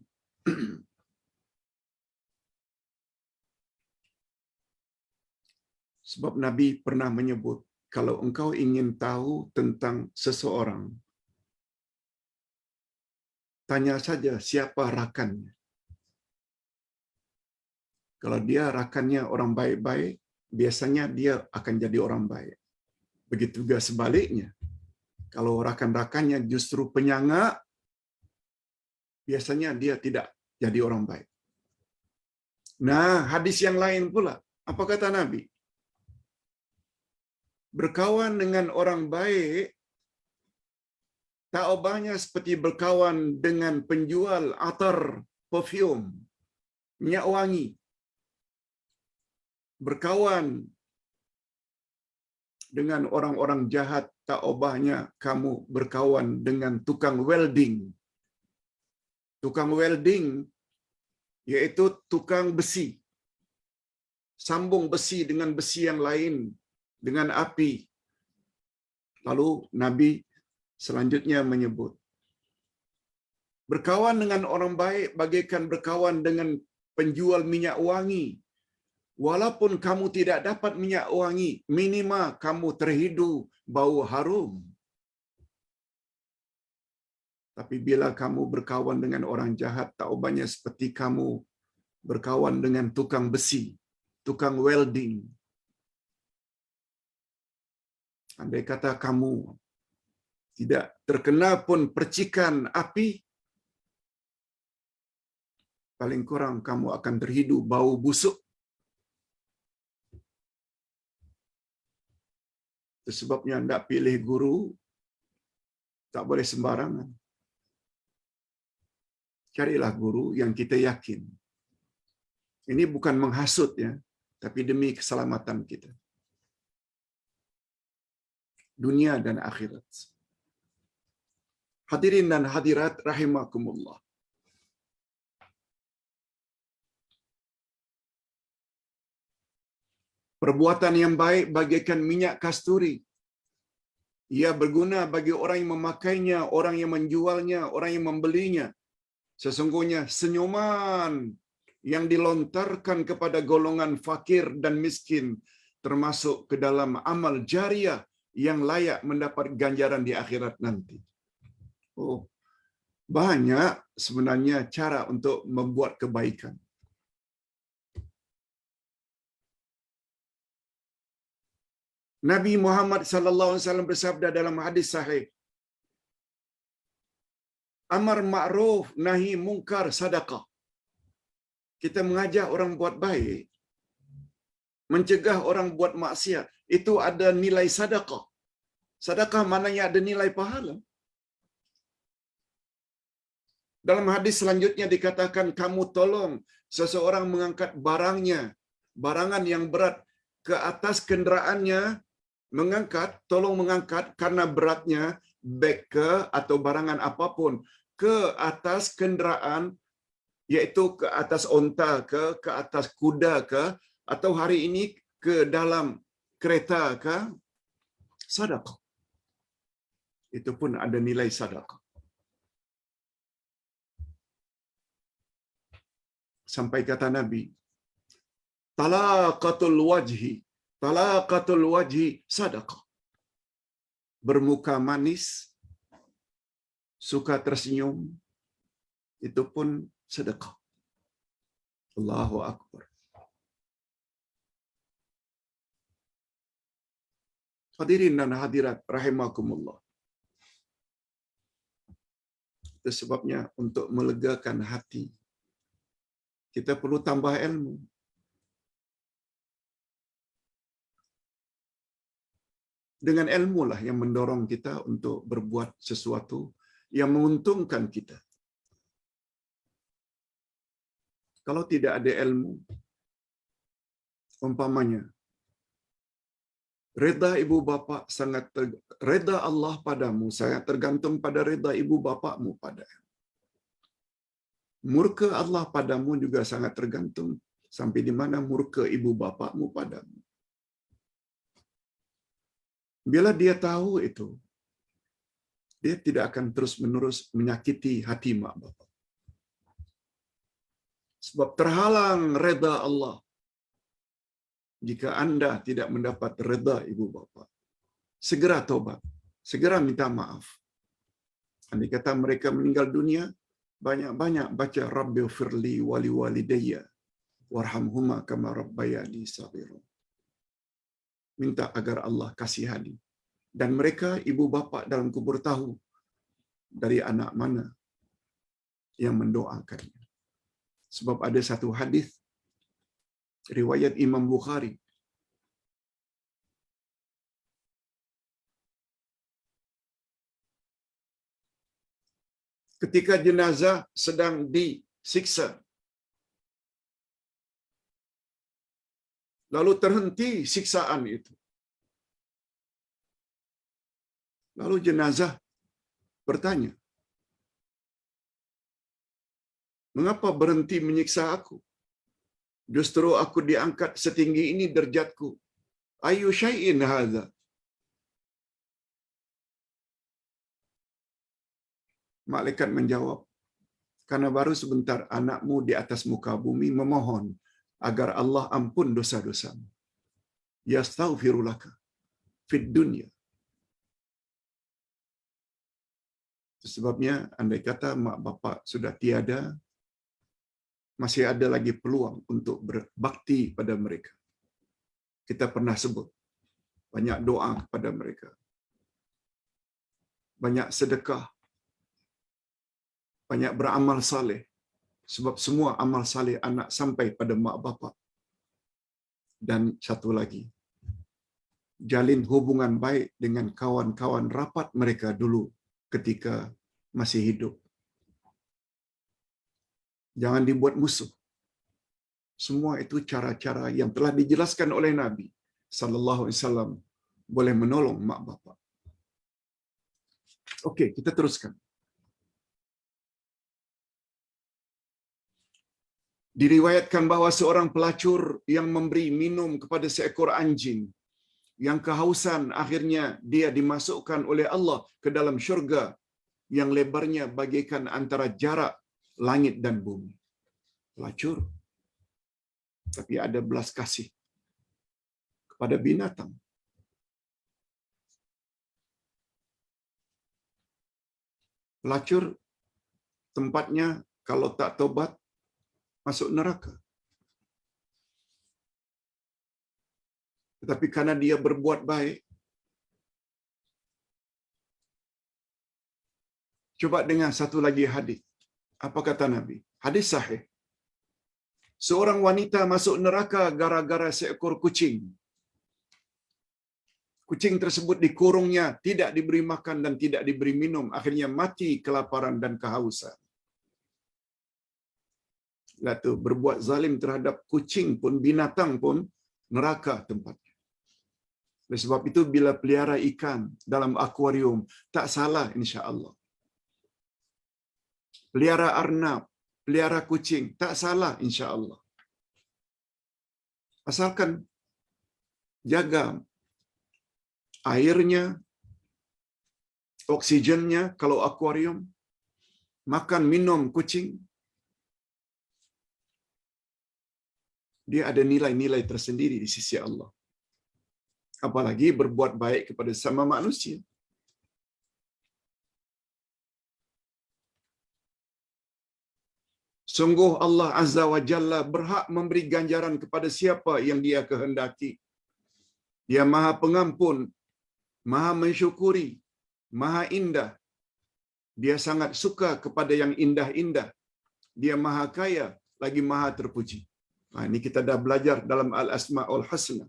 Sebab Nabi pernah menyebut, kalau engkau ingin tahu tentang seseorang, tanya saja siapa rakannya. Kalau dia rakannya orang baik-baik, biasanya dia akan jadi orang baik. Begitu juga sebaliknya. Kalau rakan-rakannya justru penyangga, biasanya dia tidak jadi orang baik. Nah, hadis yang lain pula. Apa kata Nabi? Berkawan dengan orang baik, tak ubahnya seperti berkawan dengan penjual atar, perfume, minyak wangi. Berkawan dengan orang-orang jahat, tak ubahnya kamu berkawan dengan tukang welding. Tukang welding yaitu tukang besi. Sambung besi dengan besi yang lain dengan api. Lalu Nabi selanjutnya menyebut, berkawan dengan orang baik bagaikan berkawan dengan penjual minyak wangi. Walaupun kamu tidak dapat minyak wangi, minimal kamu terhidu bau harum. Tapi bila kamu berkawan dengan orang jahat, tak ubahnya seperti kamu berkawan dengan tukang besi, tukang welding. Andai kata kamu tidak terkena pun percikan api, paling kurang kamu akan terhidu bau busuk. Itu sebabnya hendak pilih guru, tak boleh sembarangan. Carilah guru yang kita yakin. Ini bukan menghasut ya, tapi demi keselamatan kita. Dunia dan akhirat. Hadirin dan hadirat rahimakumullah. Perbuatan yang baik bagaikan minyak kasturi. Ia berguna bagi orang yang memakainya, orang yang menjualnya, orang yang membelinya. Sesungguhnya senyuman yang dilontarkan kepada golongan fakir dan miskin termasuk ke dalam amal jariah yang layak mendapat ganjaran di akhirat nanti. Oh, banyak sebenarnya cara untuk membuat kebaikan. Nabi Muhammad sallallahu alaihi wasallam bersabda dalam hadis sahih, amar ma'ruf nahi mungkar sedekah. Kita mengajak orang buat baik, mencegah orang buat maksiat, itu ada nilai sedekah. Sedekah maknanya ada nilai pahala. Dalam hadis selanjutnya dikatakan, kamu tolong seseorang mengangkat barangnya, barangan yang berat ke atas kenderaannya, tolong mengangkat karena beratnya, beg ke atau barangan apapun, ke atas kenderaan, yaitu ke atas onta ke atas kuda ke, atau hari ini ke dalam kereta ke, sedekah. Itu pun ada nilai sedekah. Sampai kata Nabi, talaqatul wajhi sedekah. Bermuka manis, suka tersenyum, itu pun sedekah. Allahu Akbar. Hadirin dan hadirat rahimakumullah. Itu sebabnya untuk melegakan hati, kita perlu tambah ilmu. Dengan ilmu lah yang mendorong kita untuk berbuat sesuatu yang menguntungkan kita. Kalau tidak ada ilmu, umpamanya, reda ibu bapa reda Allah padamu sangat tergantung pada reda ibu bapakmu padamu. Murka Allah padamu juga sangat tergantung sampai di mana murka ibu bapakmu padamu. Bila dia tahu itu, dia tidak akan terus-menerus menyakiti hati mak bapak. Sebab terhalang reda Allah jika Anda tidak mendapat reda ibu bapa. Segera taubat, segera minta maaf. Andai kata mereka meninggal dunia, banyak-banyak baca Rabbighfirli wali walidayya warhamhuma kama rabbayani shaghira. Minta agar Allah kasihani. Dan mereka ibu bapa dalam kubur tahu dari anak mana yang mendoakannya. Sebab ada satu hadis riwayat Imam Bukhari. Ketika jenazah sedang disiksa, lalu terhenti siksaan itu. Lalu jenazah bertanya, mengapa berhenti menyiksa aku? Justru aku diangkat setinggi ini derjatku. Ayu syai'in hadza? Malaikat menjawab, karena baru sebentar anakmu di atas muka bumi memohon agar Allah ampun dosa-dosamu. Yastaghfirulaka fid dunya. Sebabnya andai kata mak bapak sudah tiada, masih ada lagi peluang untuk berbakti pada mereka. Kita pernah sebut banyak doa kepada mereka, banyak sedekah, banyak beramal saleh. Sebab semua amal saleh anak sampai pada mak bapak. Dan satu lagi, jalin hubungan baik dengan kawan-kawan rapat mereka dulu ketika masih hidup. Jangan dibuat musuh. Semua itu cara-cara yang telah dijelaskan oleh Nabi sallallahu alaihi wasallam boleh menolong mak bapak. Okey, kita teruskan. Diriwayatkan bahawa seorang pelacur yang memberi minum kepada seekor anjing yang kehausan, akhirnya dia dimasukkan oleh Allah ke dalam syurga yang lebarnya bagaikan antara jarak langit dan bumi. Pelacur, tapi ada belas kasih kepada binatang. Pelacur tempatnya kalau tak tobat masuk neraka. Tetapi karena dia berbuat baik, coba dengar satu lagi hadis. Apa kata Nabi? Hadis sahih. Seorang wanita masuk neraka gara-gara seekor kucing. Kucing tersebut dikurungnya, tidak diberi makan dan tidak diberi minum. Akhirnya mati kelaparan dan kehausan. Lalu berbuat zalim terhadap kucing pun, binatang pun, neraka tempatnya. Oleh sebab itu bila pelihara ikan dalam akuarium, tak salah insya-Allah. Pelihara arnab, pelihara kucing, tak salah insya-Allah. Asalkan jaga airnya, oksigennya kalau akuarium, makan minum kucing, dia ada nilai-nilai tersendiri di sisi Allah. Apalagi berbuat baik kepada sama manusia. Sungguh Allah Azza wa Jalla berhak memberi ganjaran kepada siapa yang dia kehendaki. Dia Maha Pengampun, Maha Mensyukuri, Maha Indah. Dia sangat suka kepada yang indah-indah. Dia Maha Kaya, lagi Maha Terpuji. Ini kita dah belajar dalam Al-Asma'ul Husna.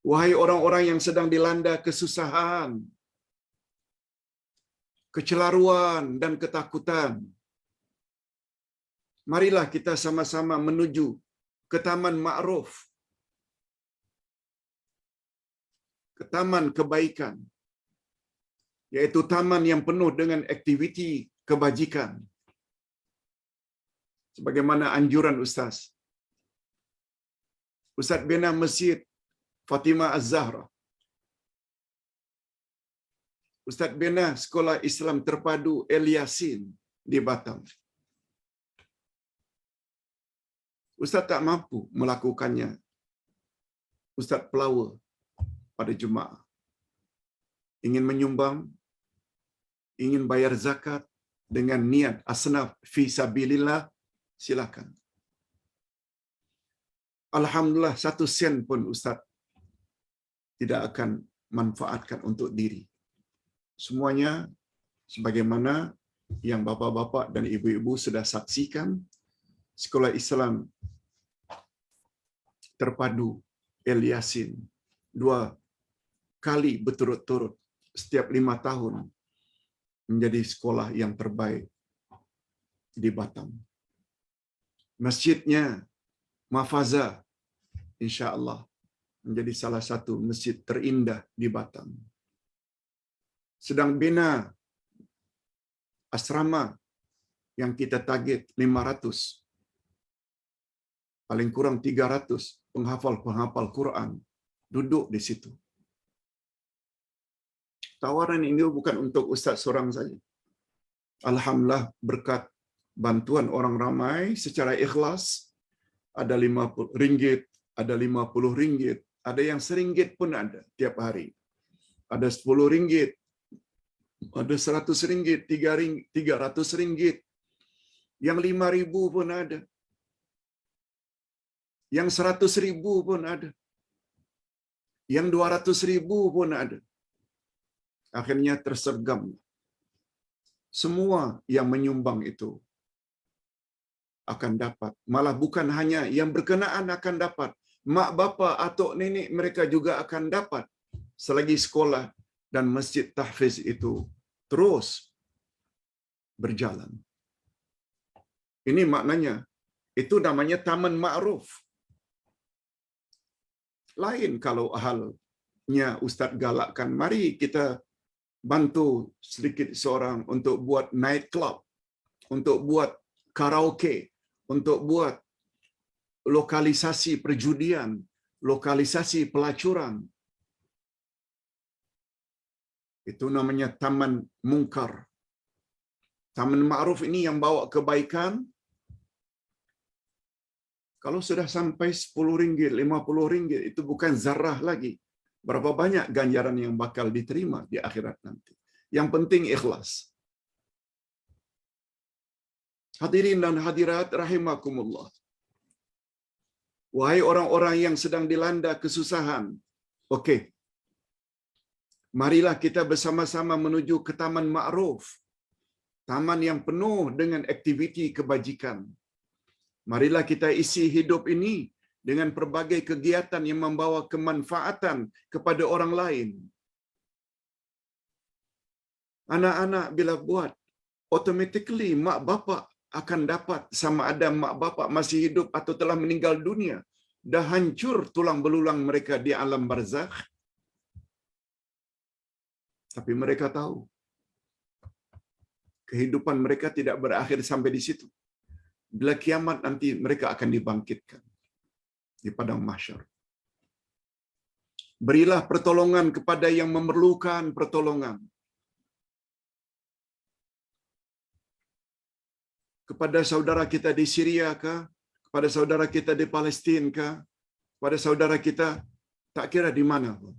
Wahai orang-orang yang sedang dilanda kesusahan, kecelaruan dan ketakutan, Marilah kita sama-sama menuju ke taman ma'ruf, ke taman kebaikan, yaitu taman yang penuh dengan aktiviti kebajikan. Sebagaimana anjuran Ustaz. Ustaz bina Masjid Fatimah Az-Zahra. Ustaz bina Sekolah Islam Terpadu El Yasin di Batam. Ustaz tak mampu melakukannya. Ustaz pelawa pada Jumaat. Ingin menyumbang, ingin bayar zakat dengan niat asnaf fi sabilillah, silakan. Alhamdulillah 1 sen pun Ustaz tidak akan manfaatkan untuk diri. Semuanya sebagaimana yang bapa-bapa dan ibu-ibu sudah saksikan, Sekolah Islam Terpadu El Yasin 2 kali berturut-turut setiap 5 tahun menjadi sekolah yang terbaik di Batam. Masjidnya Mafaza insya-Allah menjadi salah satu masjid terindah di Batam. Sedang bina asrama yang kita target 500, paling kurang 300 penghafal Quran duduk di situ. Tawaran ini bukan untuk ustaz seorang saja. Alhamdulillah berkat bantuan orang ramai secara ikhlas, ada RM50, ada RM50, ada yang RM1 pun ada tiap hari. Ada RM10, ada RM100, RM300, yang RM5.000 pun ada. Yang RM100.000 pun ada. Yang RM200.000 pun ada. Akhirnya tersergam. Semua yang menyumbang itu akan dapat. Malah bukan hanya yang berkenaan akan dapat. Mak bapa atau nenek mereka juga akan dapat. Selagi sekolah dan masjid tahfiz itu terus berjalan. Ini maknanya. Itu namanya taman ma'ruf. Lain kalau halnya Ustaz galakkan, mari kita bantu sedikit seorang untuk buat night club, untuk buat karaoke, untuk buat lokalisasi perjudian, lokalisasi pelacuran. Itu namanya taman mungkar. Taman ma'ruf ini yang bawa kebaikan. Kalau sudah sampai RM10, RM50, itu bukan zarah lagi. Berapa banyak ganjaran yang bakal diterima di akhirat nanti. Yang penting ikhlas. Hadirin dan hadirat rahimakumullah. Wahai orang-orang yang sedang dilanda kesusahan. Okey. Marilah kita bersama-sama menuju ke taman ma'ruf. Taman yang penuh dengan aktiviti kebajikan. Marilah kita isi hidup ini dengan pelbagai kegiatan yang membawa kemanfaatan kepada orang lain. Anak-anak bila buat, automatically mak bapak akan dapat, sama ada mak bapak masih hidup atau telah meninggal dunia. Dah hancur tulang belulang mereka di alam barzakh. Tapi mereka tahu, kehidupan mereka tidak berakhir sampai di situ. Bila kiamat nanti mereka akan dibangkitkan di padang mahsyar. Berilah pertolongan kepada yang memerlukan pertolongan. Kepada saudara kita di Syria kah? Kepada saudara kita di Palestin kah? Kepada saudara kita tak kira di mana pun.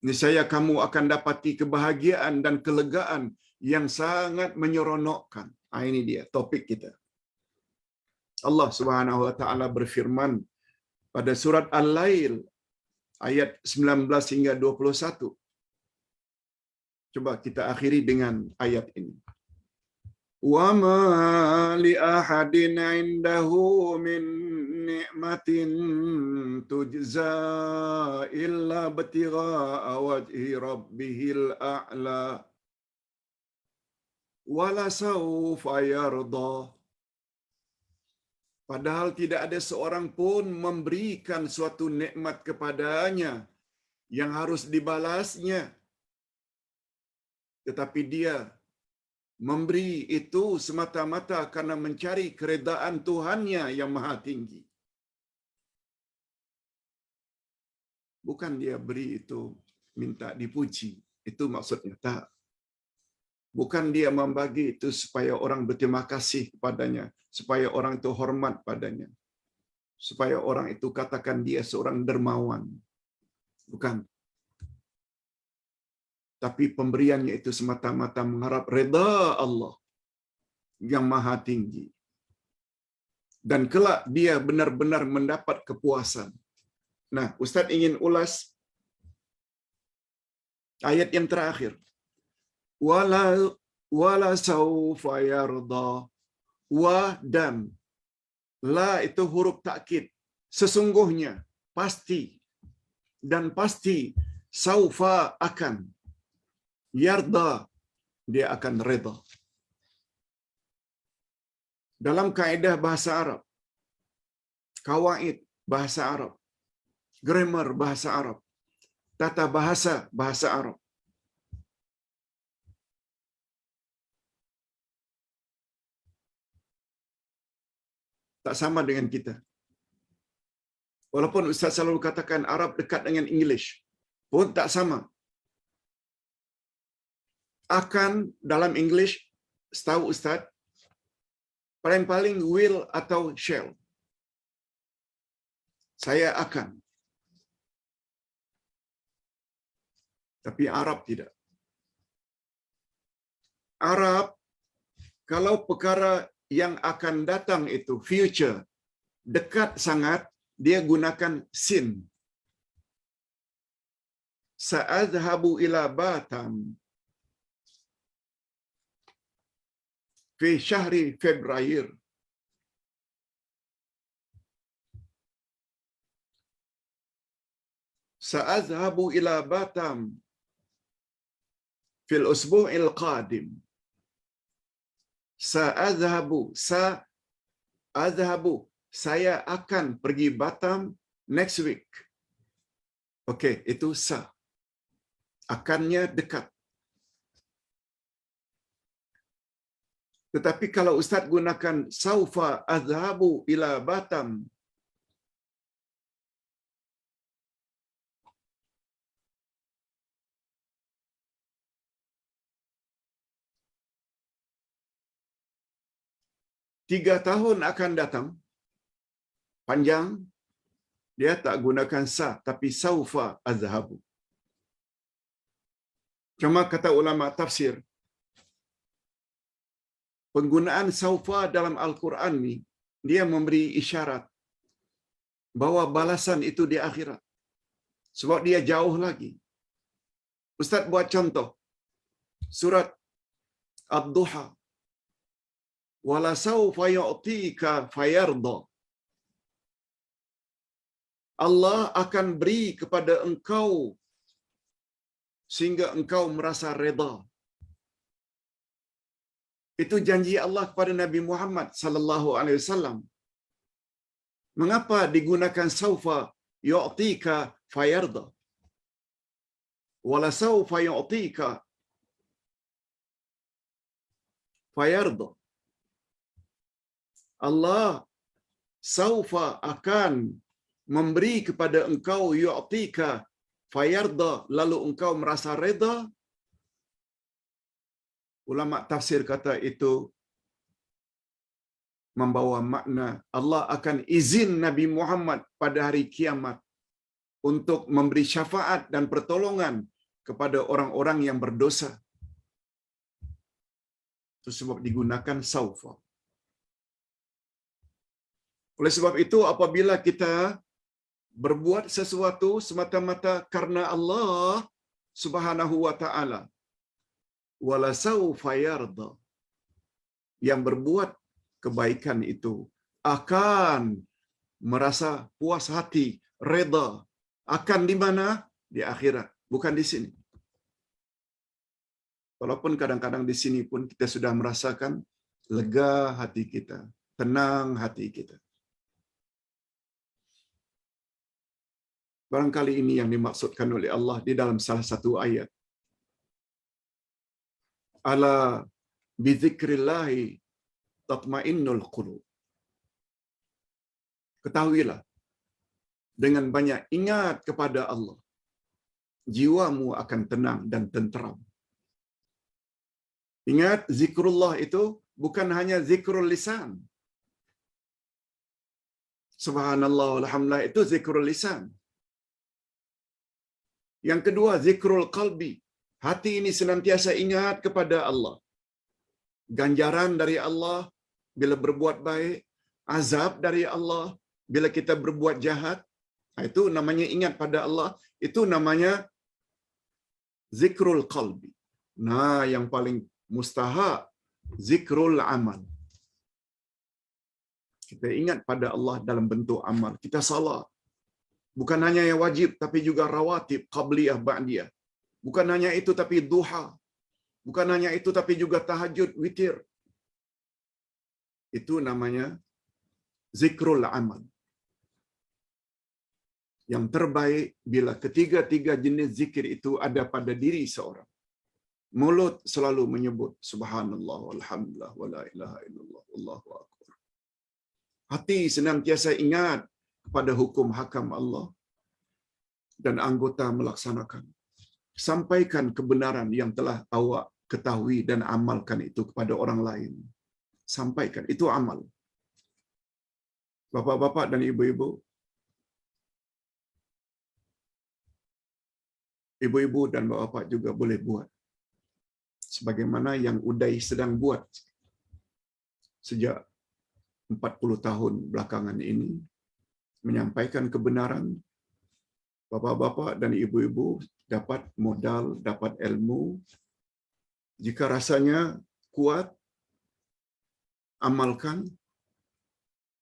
Niscaya kamu akan dapati kebahagiaan dan kelegaan yang sangat menyeronokkan. Ini dia topik kita. Allah Subhanahu wa taala berfirman pada surat Al-Lail ayat 19 hingga 21. Coba kita akhiri dengan ayat ini. Wa ma li ahadin 'indahu min ni'matin tujza illa ibtigha'a wajhi rabbihil a'la. wala saufa yarda. Padahal tidak ada seorang pun memberikan suatu nikmat kepadanya yang harus dibalasnya. Tetapi dia memberi itu semata-mata karena mencari keredaan Tuhannya yang maha tinggi. Bukan dia beri itu minta dipuji. Itu maksudnya. Tak. Bukan dia membagi itu supaya orang berterima kasih kepadanya. Supaya orang itu hormat padanya. Supaya orang itu katakan dia seorang dermawan. Bukan. Tapi pemberiannya itu semata-mata mengharap reda Allah yang maha tinggi. Dan kelak dia benar-benar mendapat kepuasan. Nah, Ustaz ingin ulas ayat yang terakhir. Wala saufa yarda. Wa dan. La itu huruf takkid. Sesungguhnya, pasti. Dan pasti, saufa akan. Yarda, dia akan reda. Dalam kaedah bahasa Arab, kawaid bahasa Arab, grammar bahasa Arab, tata bahasa bahasa Arab, tak sama dengan kita. Walaupun Ustaz selalu katakan Arab dekat dengan English, pun tak sama. Akan dalam English, setahu Ustaz, paling-paling will atau shall. Saya akan. Tapi Arab tidak. Arab, kalau perkara yang akan datang itu, future, dekat sangat, dia gunakan sin. Sa'adhabu ila Batam fi syahri Februari. Sa'adhabu ila Batam fil usbu'il qadim. Sa'adhabu, saya akan pergi Batam next week. Okey, itu sa. Akannya dekat. Tetapi kalau Ustaz gunakan saufa adhabu ila Batam, tiga tahun akan datang, panjang, dia tak gunakan sa, tapi saufa azhabu. Cuma kata ulama tafsir, penggunaan saufa dalam Al-Quran ni, dia memberi isyarat bahawa balasan itu di akhirat. Sebab dia jauh lagi. Ustaz buat contoh. Surat Ad-Duha. Wala saufa yu'tika fayarda. Allah akan beri kepada engkau sehingga engkau merasa reda. Itu janji Allah kepada Nabi Muhammad sallallahu alaihi wasallam. Mengapa digunakan saufa yu'tika fayarda? Wala saufa yu'tika fayarda. Allah saufa akan memberi kepada engkau yu'tika fayarda, lalu engkau merasa reda. Ulama tafsir kata itu membawa makna Allah akan izin Nabi Muhammad pada hari kiamat untuk memberi syafaat dan pertolongan kepada orang-orang yang berdosa. Itu sebab digunakan saufa. Oleh sebab itu, apabila kita berbuat sesuatu semata-mata karena Allah Subhanahu wa ta'ala, wala saufa yarda, yang berbuat kebaikan itu akan merasa puas hati, reda. Akan di mana? Di akhirat, bukan di sini. Walaupun kadang-kadang di sini pun kita sudah merasakan lega hati kita, tenang hati kita. Barangkali ini yang dimaksudkan oleh Allah di dalam salah satu ayat. Ala bizikrillahi tatmainnul qulub. Ketahuilah, dengan banyak ingat kepada Allah, jiwamu akan tenang dan tenteram. Ingat, zikrullah itu bukan hanya zikrul lisan. Subhanallah, alhamdulillah, itu zikrul lisan. Yang kedua, zikrul qalbi. Hati ini senantiasa ingat kepada Allah. Ganjaran dari Allah bila berbuat baik, azab dari Allah bila kita berbuat jahat. Itu namanya ingat pada Allah. Itu namanya zikrul qalbi. Nah, yang paling mustahak, zikrul amal. Kita ingat pada Allah dalam bentuk amal. Kita salat. Bukan hanya yang wajib, tapi juga rawatib, qabliyah, ba'diyah. Bukan hanya itu, tapi duha. Bukan hanya itu, tapi juga tahajud, witir. Itu namanya zikrul amal. Yang terbaik bila ketiga-tiga jenis zikir itu ada pada diri seorang. Mulut selalu menyebut subhanallah, walhamdulillah, wala ilaha illallah, Allahu akbar. Hati senantiasa ingat kepada hukum hakam Allah dan anggota melaksanakan. Sampaikan kebenaran yang telah awak ketahui dan amalkan itu kepada orang lain. Sampaikan, itu amal. Bapak-bapak dan ibu-ibu, ibu-ibu dan bapak-bapak juga boleh buat sebagaimana yang Uday sedang buat sejak 40 tahun belakangan ini, menyampaikan kebenaran. Bapak-bapak dan ibu-ibu dapat modal, dapat ilmu. Jika rasanya kuat, amalkan,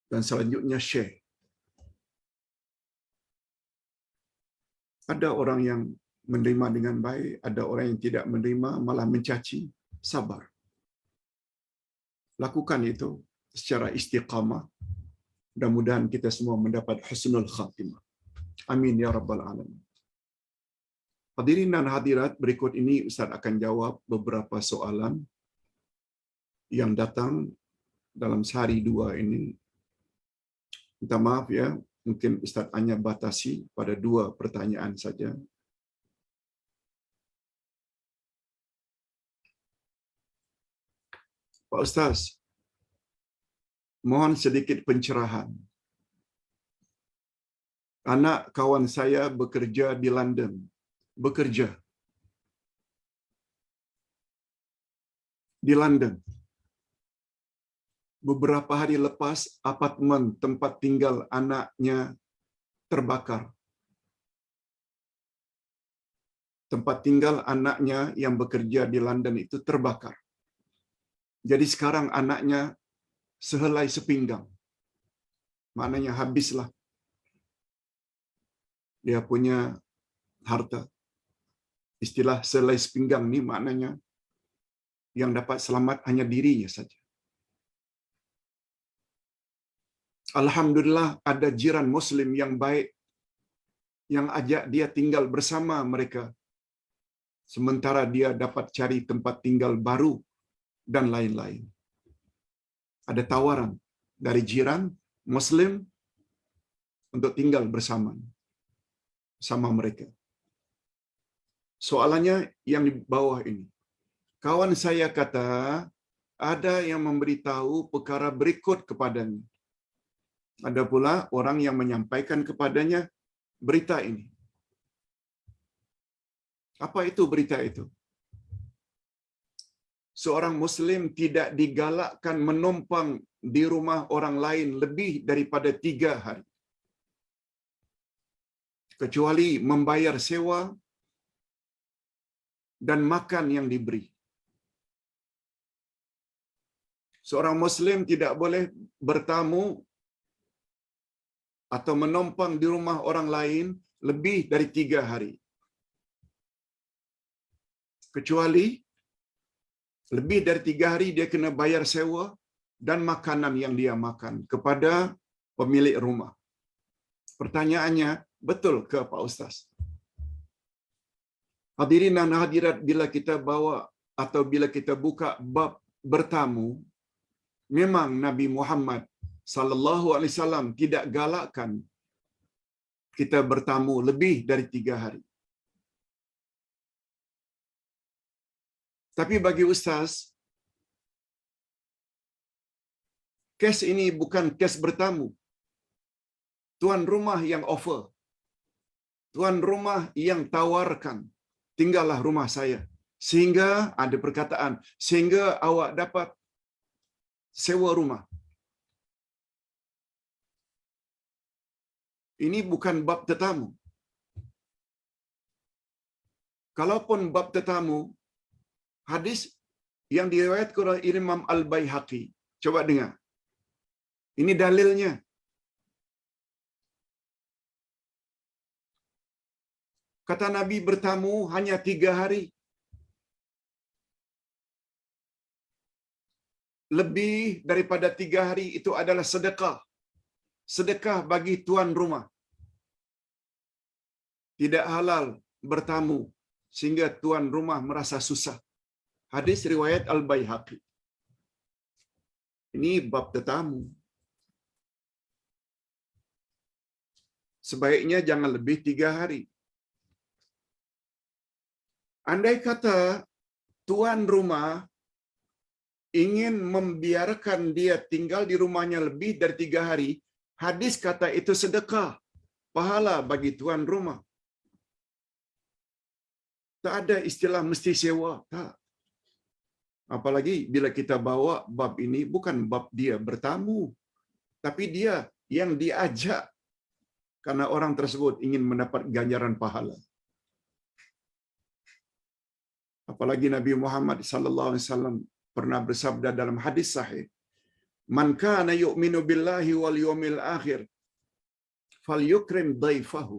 dan selanjutnya share. Ada orang yang menerima dengan baik, ada orang yang tidak menerima, malah mencaci. Sabar. Lakukan itu secara istiqamah. Mudah-mudahan kita semua mendapat husnul khatimah. Amin ya rabbal alamin. Hadirin dan hadirat, berikut ini Ustaz akan jawab beberapa soalan yang datang dalam sehari dua ini. Minta maaf ya, mungkin Ustaz hanya batasi pada 2 pertanyaan saja. Pak Ustaz, mohon sedikit pencerahan. Anak kawan saya bekerja di London. Bekerja di London. Beberapa hari lepas, apartemen tempat tinggal anaknya terbakar. Tempat tinggal anaknya yang bekerja di London itu terbakar. Jadi sekarang anaknya sehelai sepinggang. Maknanya habislah dia punya harta. Istilah sehelai sepinggang ni maknanya yang dapat selamat hanya dirinya saja. Alhamdulillah ada jiran Muslim yang baik yang ajak dia tinggal bersama mereka. Sementara dia dapat cari tempat tinggal baru dan lain-lain. Ada tawaran dari jiran Muslim untuk tinggal bersama mereka. Soalannya yang di bawah ini. Kawan saya kata ada yang memberitahu perkara berikut kepadanya. Ada pula orang yang menyampaikan kepadanya berita ini. Apa itu berita itu? Seorang Muslim tidak digalakkan menumpang di rumah orang lain lebih daripada 3 hari. Kecuali membayar sewa dan makan yang diberi. Seorang Muslim tidak boleh bertamu atau menumpang di rumah orang lain lebih dari 3 hari. Kecuali Lebih dari 3 hari dia kena bayar sewa dan makanan yang dia makan kepada pemilik rumah. Pertanyaannya, betul ke Pak Ustaz? Hadirin dan hadirat, bila kita bawa atau bila kita buka bab bertamu, memang Nabi Muhammad sallallahu alaihi wasallam tidak galakkan kita bertamu lebih dari 3 hari. Tapi bagi Ustaz, kes ini bukan kes bertamu. Tuan rumah yang offer. Tuan rumah yang tawarkan, tinggallah rumah saya. Sehingga ada perkataan, sehingga awak dapat sewa rumah. Ini bukan bab tetamu. Kalaupun bab tetamu, hadis yang diriwayatkan oleh Imam Al-Baihaqi. Coba dengar. Ini dalilnya. Kata Nabi, bertamu hanya 3 hari. Lebih daripada 3 hari itu adalah sedekah. Sedekah bagi tuan rumah. Tidak halal bertamu sehingga tuan rumah merasa susah. Hadis riwayat Al-Baihaqi. Ini bab tetamu. Sebaiknya jangan lebih 3 hari. Andai kata tuan rumah ingin membiarkan dia tinggal di rumahnya lebih dari 3 hari, hadis kata itu sedekah, pahala bagi tuan rumah. Tak ada istilah mesti sewa, tak. Apalagi bila kita bawa bab ini bukan bab dia bertamu, tapi dia yang diajak karena orang tersebut ingin mendapat ganjaran pahala. Apalagi Nabi Muhammad sallallahu alaihi wasallam pernah bersabda dalam hadis sahih, "Man kana yu'minu billahi wal yawmil akhir falyukrim dhaifahu."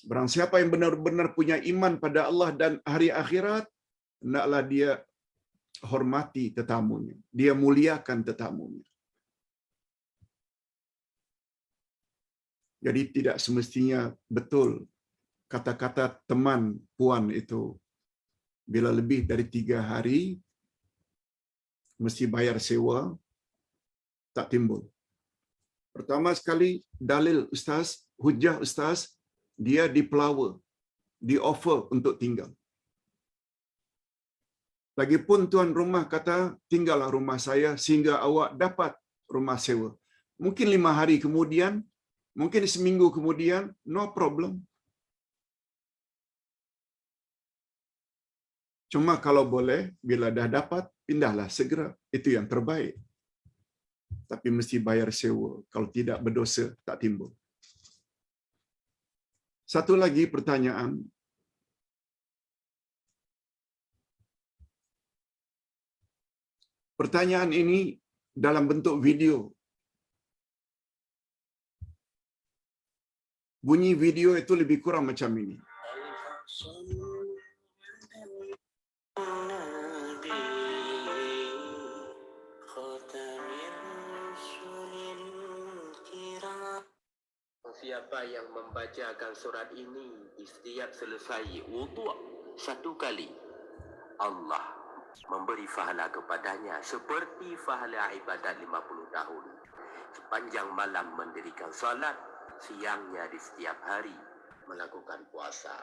Barang siapa yang benar-benar punya iman pada Allah dan hari akhirat, hendaklah dia hormati tetamunya, dia muliakan tetamunya. Jadi tidak semestinya betul kata-kata teman puan itu bila lebih dari 3 hari mesti bayar sewa, tak timbul. Pertama sekali, dalil Ustaz, hujah Ustaz, dia dipelawa, di offer untuk tinggal. Lagipun tuan rumah kata, tinggallah rumah saya sehingga awak dapat rumah sewa. Mungkin 5 hari kemudian, mungkin seminggu kemudian, no problem. Cuma kalau boleh, bila dah dapat, pindahlah segera. Itu yang terbaik. Tapi mesti bayar sewa. Kalau tidak berdosa, tak timbul. Satu lagi pertanyaan. Pertanyaan ini dalam bentuk video. Bunyi video itu lebih kurang macam ini. Siapa yang membacakan surat ini di setiap selesai wuduk 1 kali, Allah memberi pahala kepadanya seperti pahala ibadat 50 tahun. Sepanjang malam mendirikan salat, siangnya di setiap hari melakukan puasa.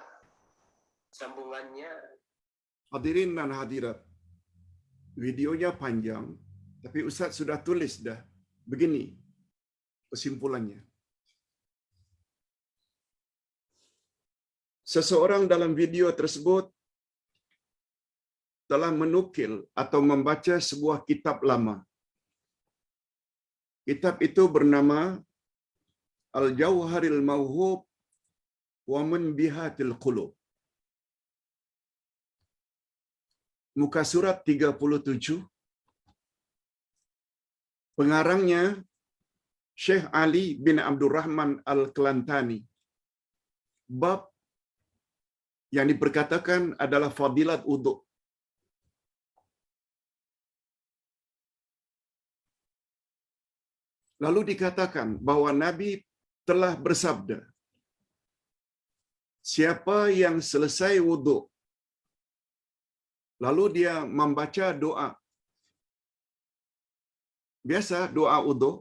Sambungannya, Hadirin dan hadirat, videonya panjang, tapi Ustaz sudah tulis dah. Begini kesimpulannya. Seseorang dalam video tersebut telah menukil atau membaca sebuah kitab lama. Kitab itu bernama Al-Jawharil Mawhub wa Munbihatil Qulub. Muka surat 37. Pengarangnya Syekh Ali bin Abdul Rahman Al-Klantani. Bab yang diperkatakan adalah fadilat wuduk. Lalu dikatakan bahwa Nabi telah bersabda, siapa yang selesai wuduk, lalu dia membaca doa. Biasa doa wuduk,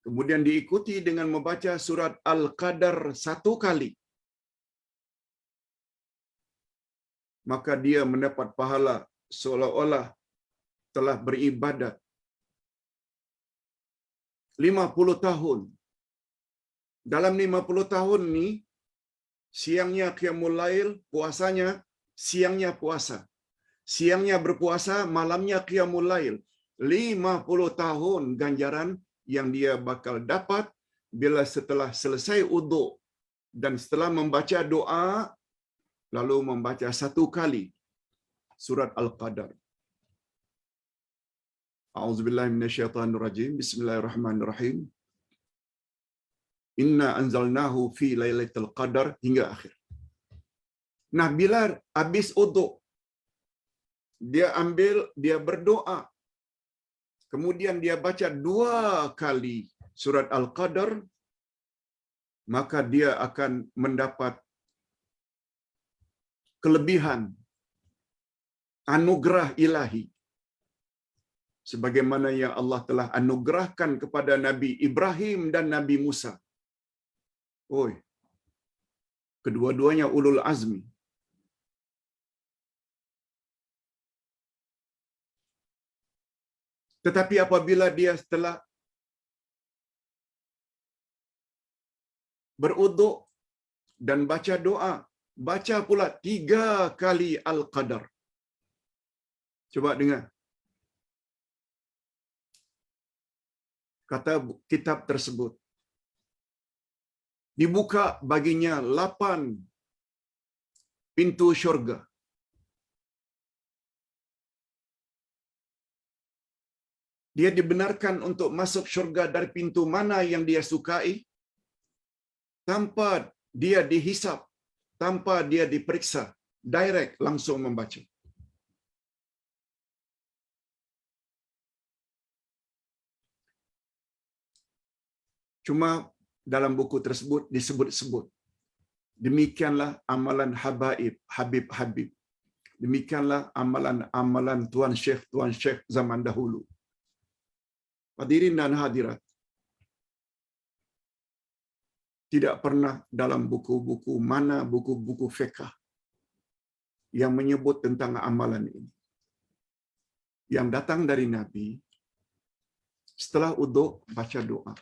kemudian diikuti dengan membaca surat Al-Qadar 1 kali, maka dia mendapat pahala seolah-olah telah beribadat 50 tahun. Dalam 50 tahun ni, siangnya qiyamul lail, puasanya siangnya puasa. Siangnya berpuasa, malamnya qiyamul lail. 50 tahun ganjaran yang dia bakal dapat bila setelah selesai uduk dan setelah membaca doa, lalu membaca 1 kali surat Al-Qadar. A'udzubillahi minasyaitonirrajim. Bismillahirrahmanirrahim. Inna anzalnahu fi lailatul qadar hingga akhir. Nah, bila habis uduk, dia berdoa. Kemudian dia baca 2 kali surat Al-Qadar, maka dia akan mendapat kelebihan anugerah ilahi sebagaimana yang Allah telah anugerahkan kepada Nabi Ibrahim dan Nabi Musa. Oi, kedua-duanya ulul azmi. Tetapi apabila dia setelah beruduk dan baca doa, baca pula 3 kali Al-Qadar. Coba dengar. Kata kitab tersebut, dibuka baginya 8 pintu syurga. Dia dibenarkan untuk masuk syurga dari pintu mana yang dia sukai, tanpa dia dihisap, tanpa dia diperiksa, direct langsung membaca. Cuma dalam buku tersebut disebut-sebut, demikianlah amalan Habib. Demikianlah amalan Tuan Syekh zaman dahulu. Hadirin dan hadirat, tidak pernah dalam buku-buku mana, buku-buku fiqh yang menyebut tentang amalan ini. Yang datang dari Nabi, setelah uduk baca doa.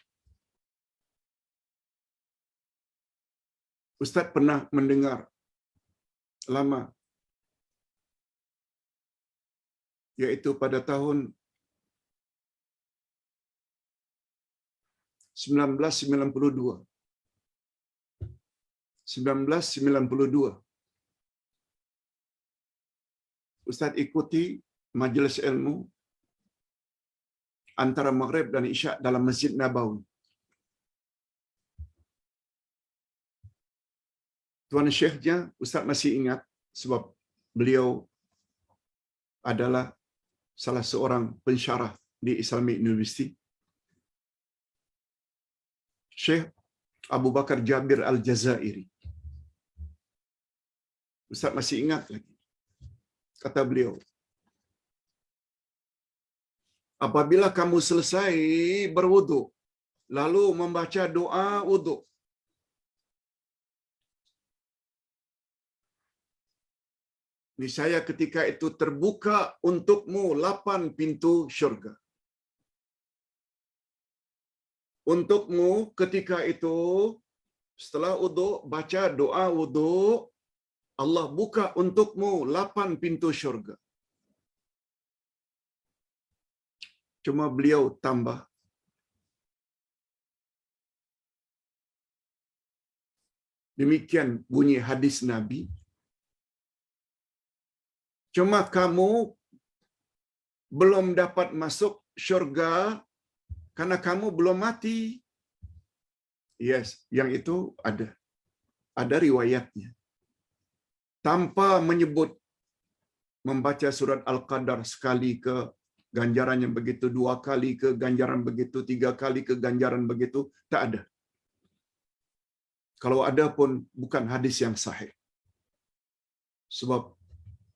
Ustaz pernah mendengar lama, yaitu pada tahun 1992. Ustaz ikuti majlis ilmu antara Maghrib dan Isya dalam Masjid Nabawi. Tuan Syekhnya, Ustaz masih ingat sebab beliau adalah salah seorang pensyarah di Islamic University. Syekh Abu Bakar Jabir Al-Jazairi. Ustaz masih ingat lagi. Kata beliau, apabila kamu selesai berwuduk, lalu membaca doa wuduk, niscaya ketika itu terbuka untukmu 8 pintu syurga. Untukmu ketika itu, setelah wuduk, baca doa wuduk, Allah buka untukmu 8 pintu syurga. Cuma beliau tambah, demikian bunyi hadis Nabi, cuma kamu belum dapat masuk syurga karena kamu belum mati. Yes, yang itu ada riwayatnya. Tanpa menyebut membaca surat Al-Qadar sekali ke ganjaran yang begitu, 2 kali ke ganjaran begitu, 3 kali ke ganjaran begitu, tak ada. Kalau ada pun bukan hadis yang sahih. Sebab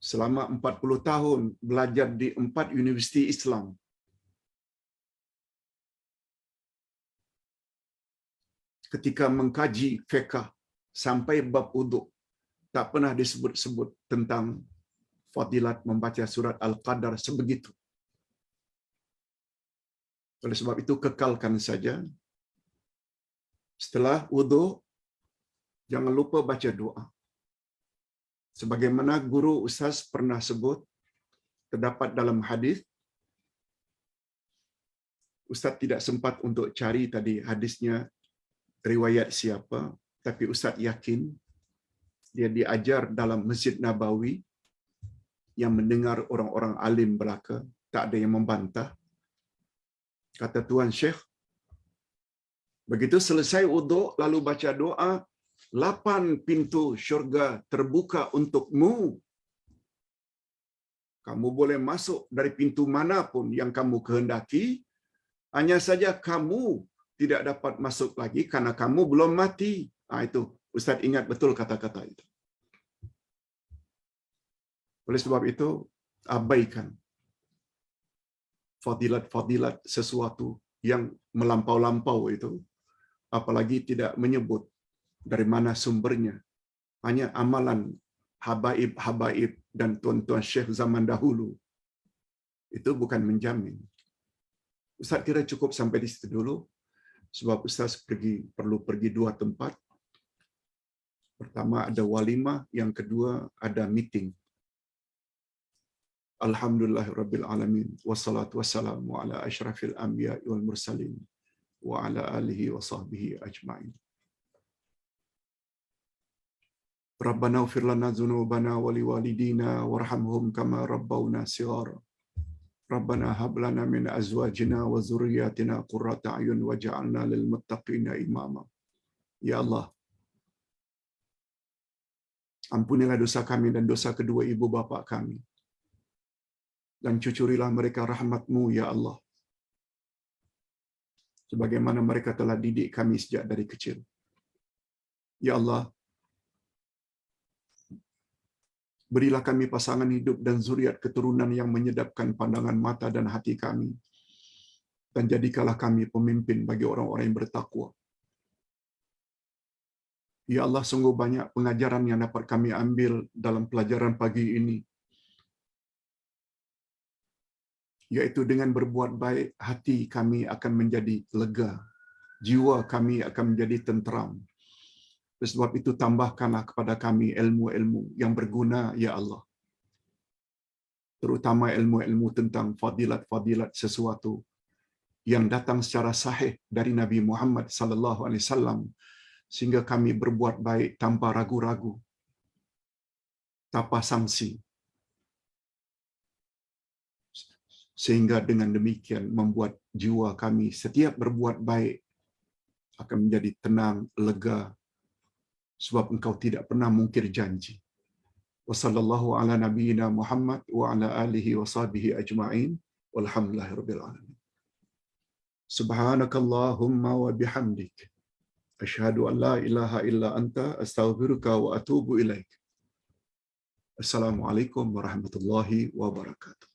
selama 40 tahun belajar di 4 universiti Islam, ketika mengkaji fiqh sampai bab wuduk, tak pernah disebut-sebut tentang fadilat membaca surat Al-Qadar sebegitu. Oleh sebab itu kekalkan saja. Setelah wuduk, jangan lupa baca doa. Sebagaimana guru ustaz pernah sebut, terdapat dalam hadis, ustaz tidak sempat untuk cari tadi hadisnya riwayat siapa, tapi ustaz yakin dia diajar dalam Masjid Nabawi yang mendengar orang-orang alim belaka, tak ada yang membantah. Kata Tuan Syekh, begitu selesai wuduk lalu baca doa, 8 pintu syurga terbuka untukmu. Kamu boleh masuk dari pintu manapun yang kamu kehendaki, hanya saja kamu tidak dapat masuk lagi karena kamu belum mati. Itu Ustaz ingat betul kata-kata itu. Oleh sebab itu, abaikan fadilat-fadilat sesuatu yang melampau-lampau itu, apalagi tidak menyebut dari mana sumbernya. Hanya amalan habaib-habaib dan tuan-tuan syekh zaman dahulu. Itu bukan menjamin. Ustaz kira cukup sampai di situ dulu, sebab Ustaz perlu pergi 2 tempat. Pertama ada walimah, yang kedua ada meeting. Alhamdulillahirabbil alamin, wassalatu wassalamu ala asyrafil anbiya'i wal mursalin wa ala alihi wa sahbihi ajma'in. Rabbana ighfir lana dzunubana wa liwalidina warhamhum kama rabbawna shighara. Rabbana hab lana min azwajina wa dzurriyyatina qurrata a'yun waj'alna lil muttaqina imama. Ya Allah, ampunilah dosa kami dan dosa kedua ibu bapa kami, dan cucurilah mereka rahmat-Mu ya Allah, sebagaimana mereka telah didik kami sejak dari kecil. Ya Allah, berilah kami pasangan hidup dan zuriat keturunan yang menyedapkan pandangan mata dan hati kami, dan jadikanlah kami pemimpin bagi orang-orang yang bertakwa. Ya Allah, sungguh banyak pengajaran yang dapat kami ambil dalam pelajaran pagi ini, yaitu dengan berbuat baik, hati kami akan menjadi lega, jiwa kami akan menjadi tenteram. Sebab itu tambahkanlah kepada kami ilmu-ilmu yang berguna, ya Allah. Terutama ilmu-ilmu tentang fadilat-fadilat sesuatu yang datang secara sahih dari Nabi Muhammad sallallahu alaihi wasallam, sehingga kami berbuat baik tanpa ragu-ragu, tanpa sanksi. Sehingga dengan demikian membuat jiwa kami setiap berbuat baik akan menjadi tenang, lega, sebab Engkau tidak pernah mungkir janji. Wassallallahu ala nabiyyina Muhammad wa ala alihi wa sahbihi ajma'in walhamdulillahirabbil alamin. Subhanakallahumma wa bihamdik, asyhadu an la ilaha illa anta, astaghfiruka wa atubu ilaik. Assalamualaikum warahmatullahi wabarakatuh.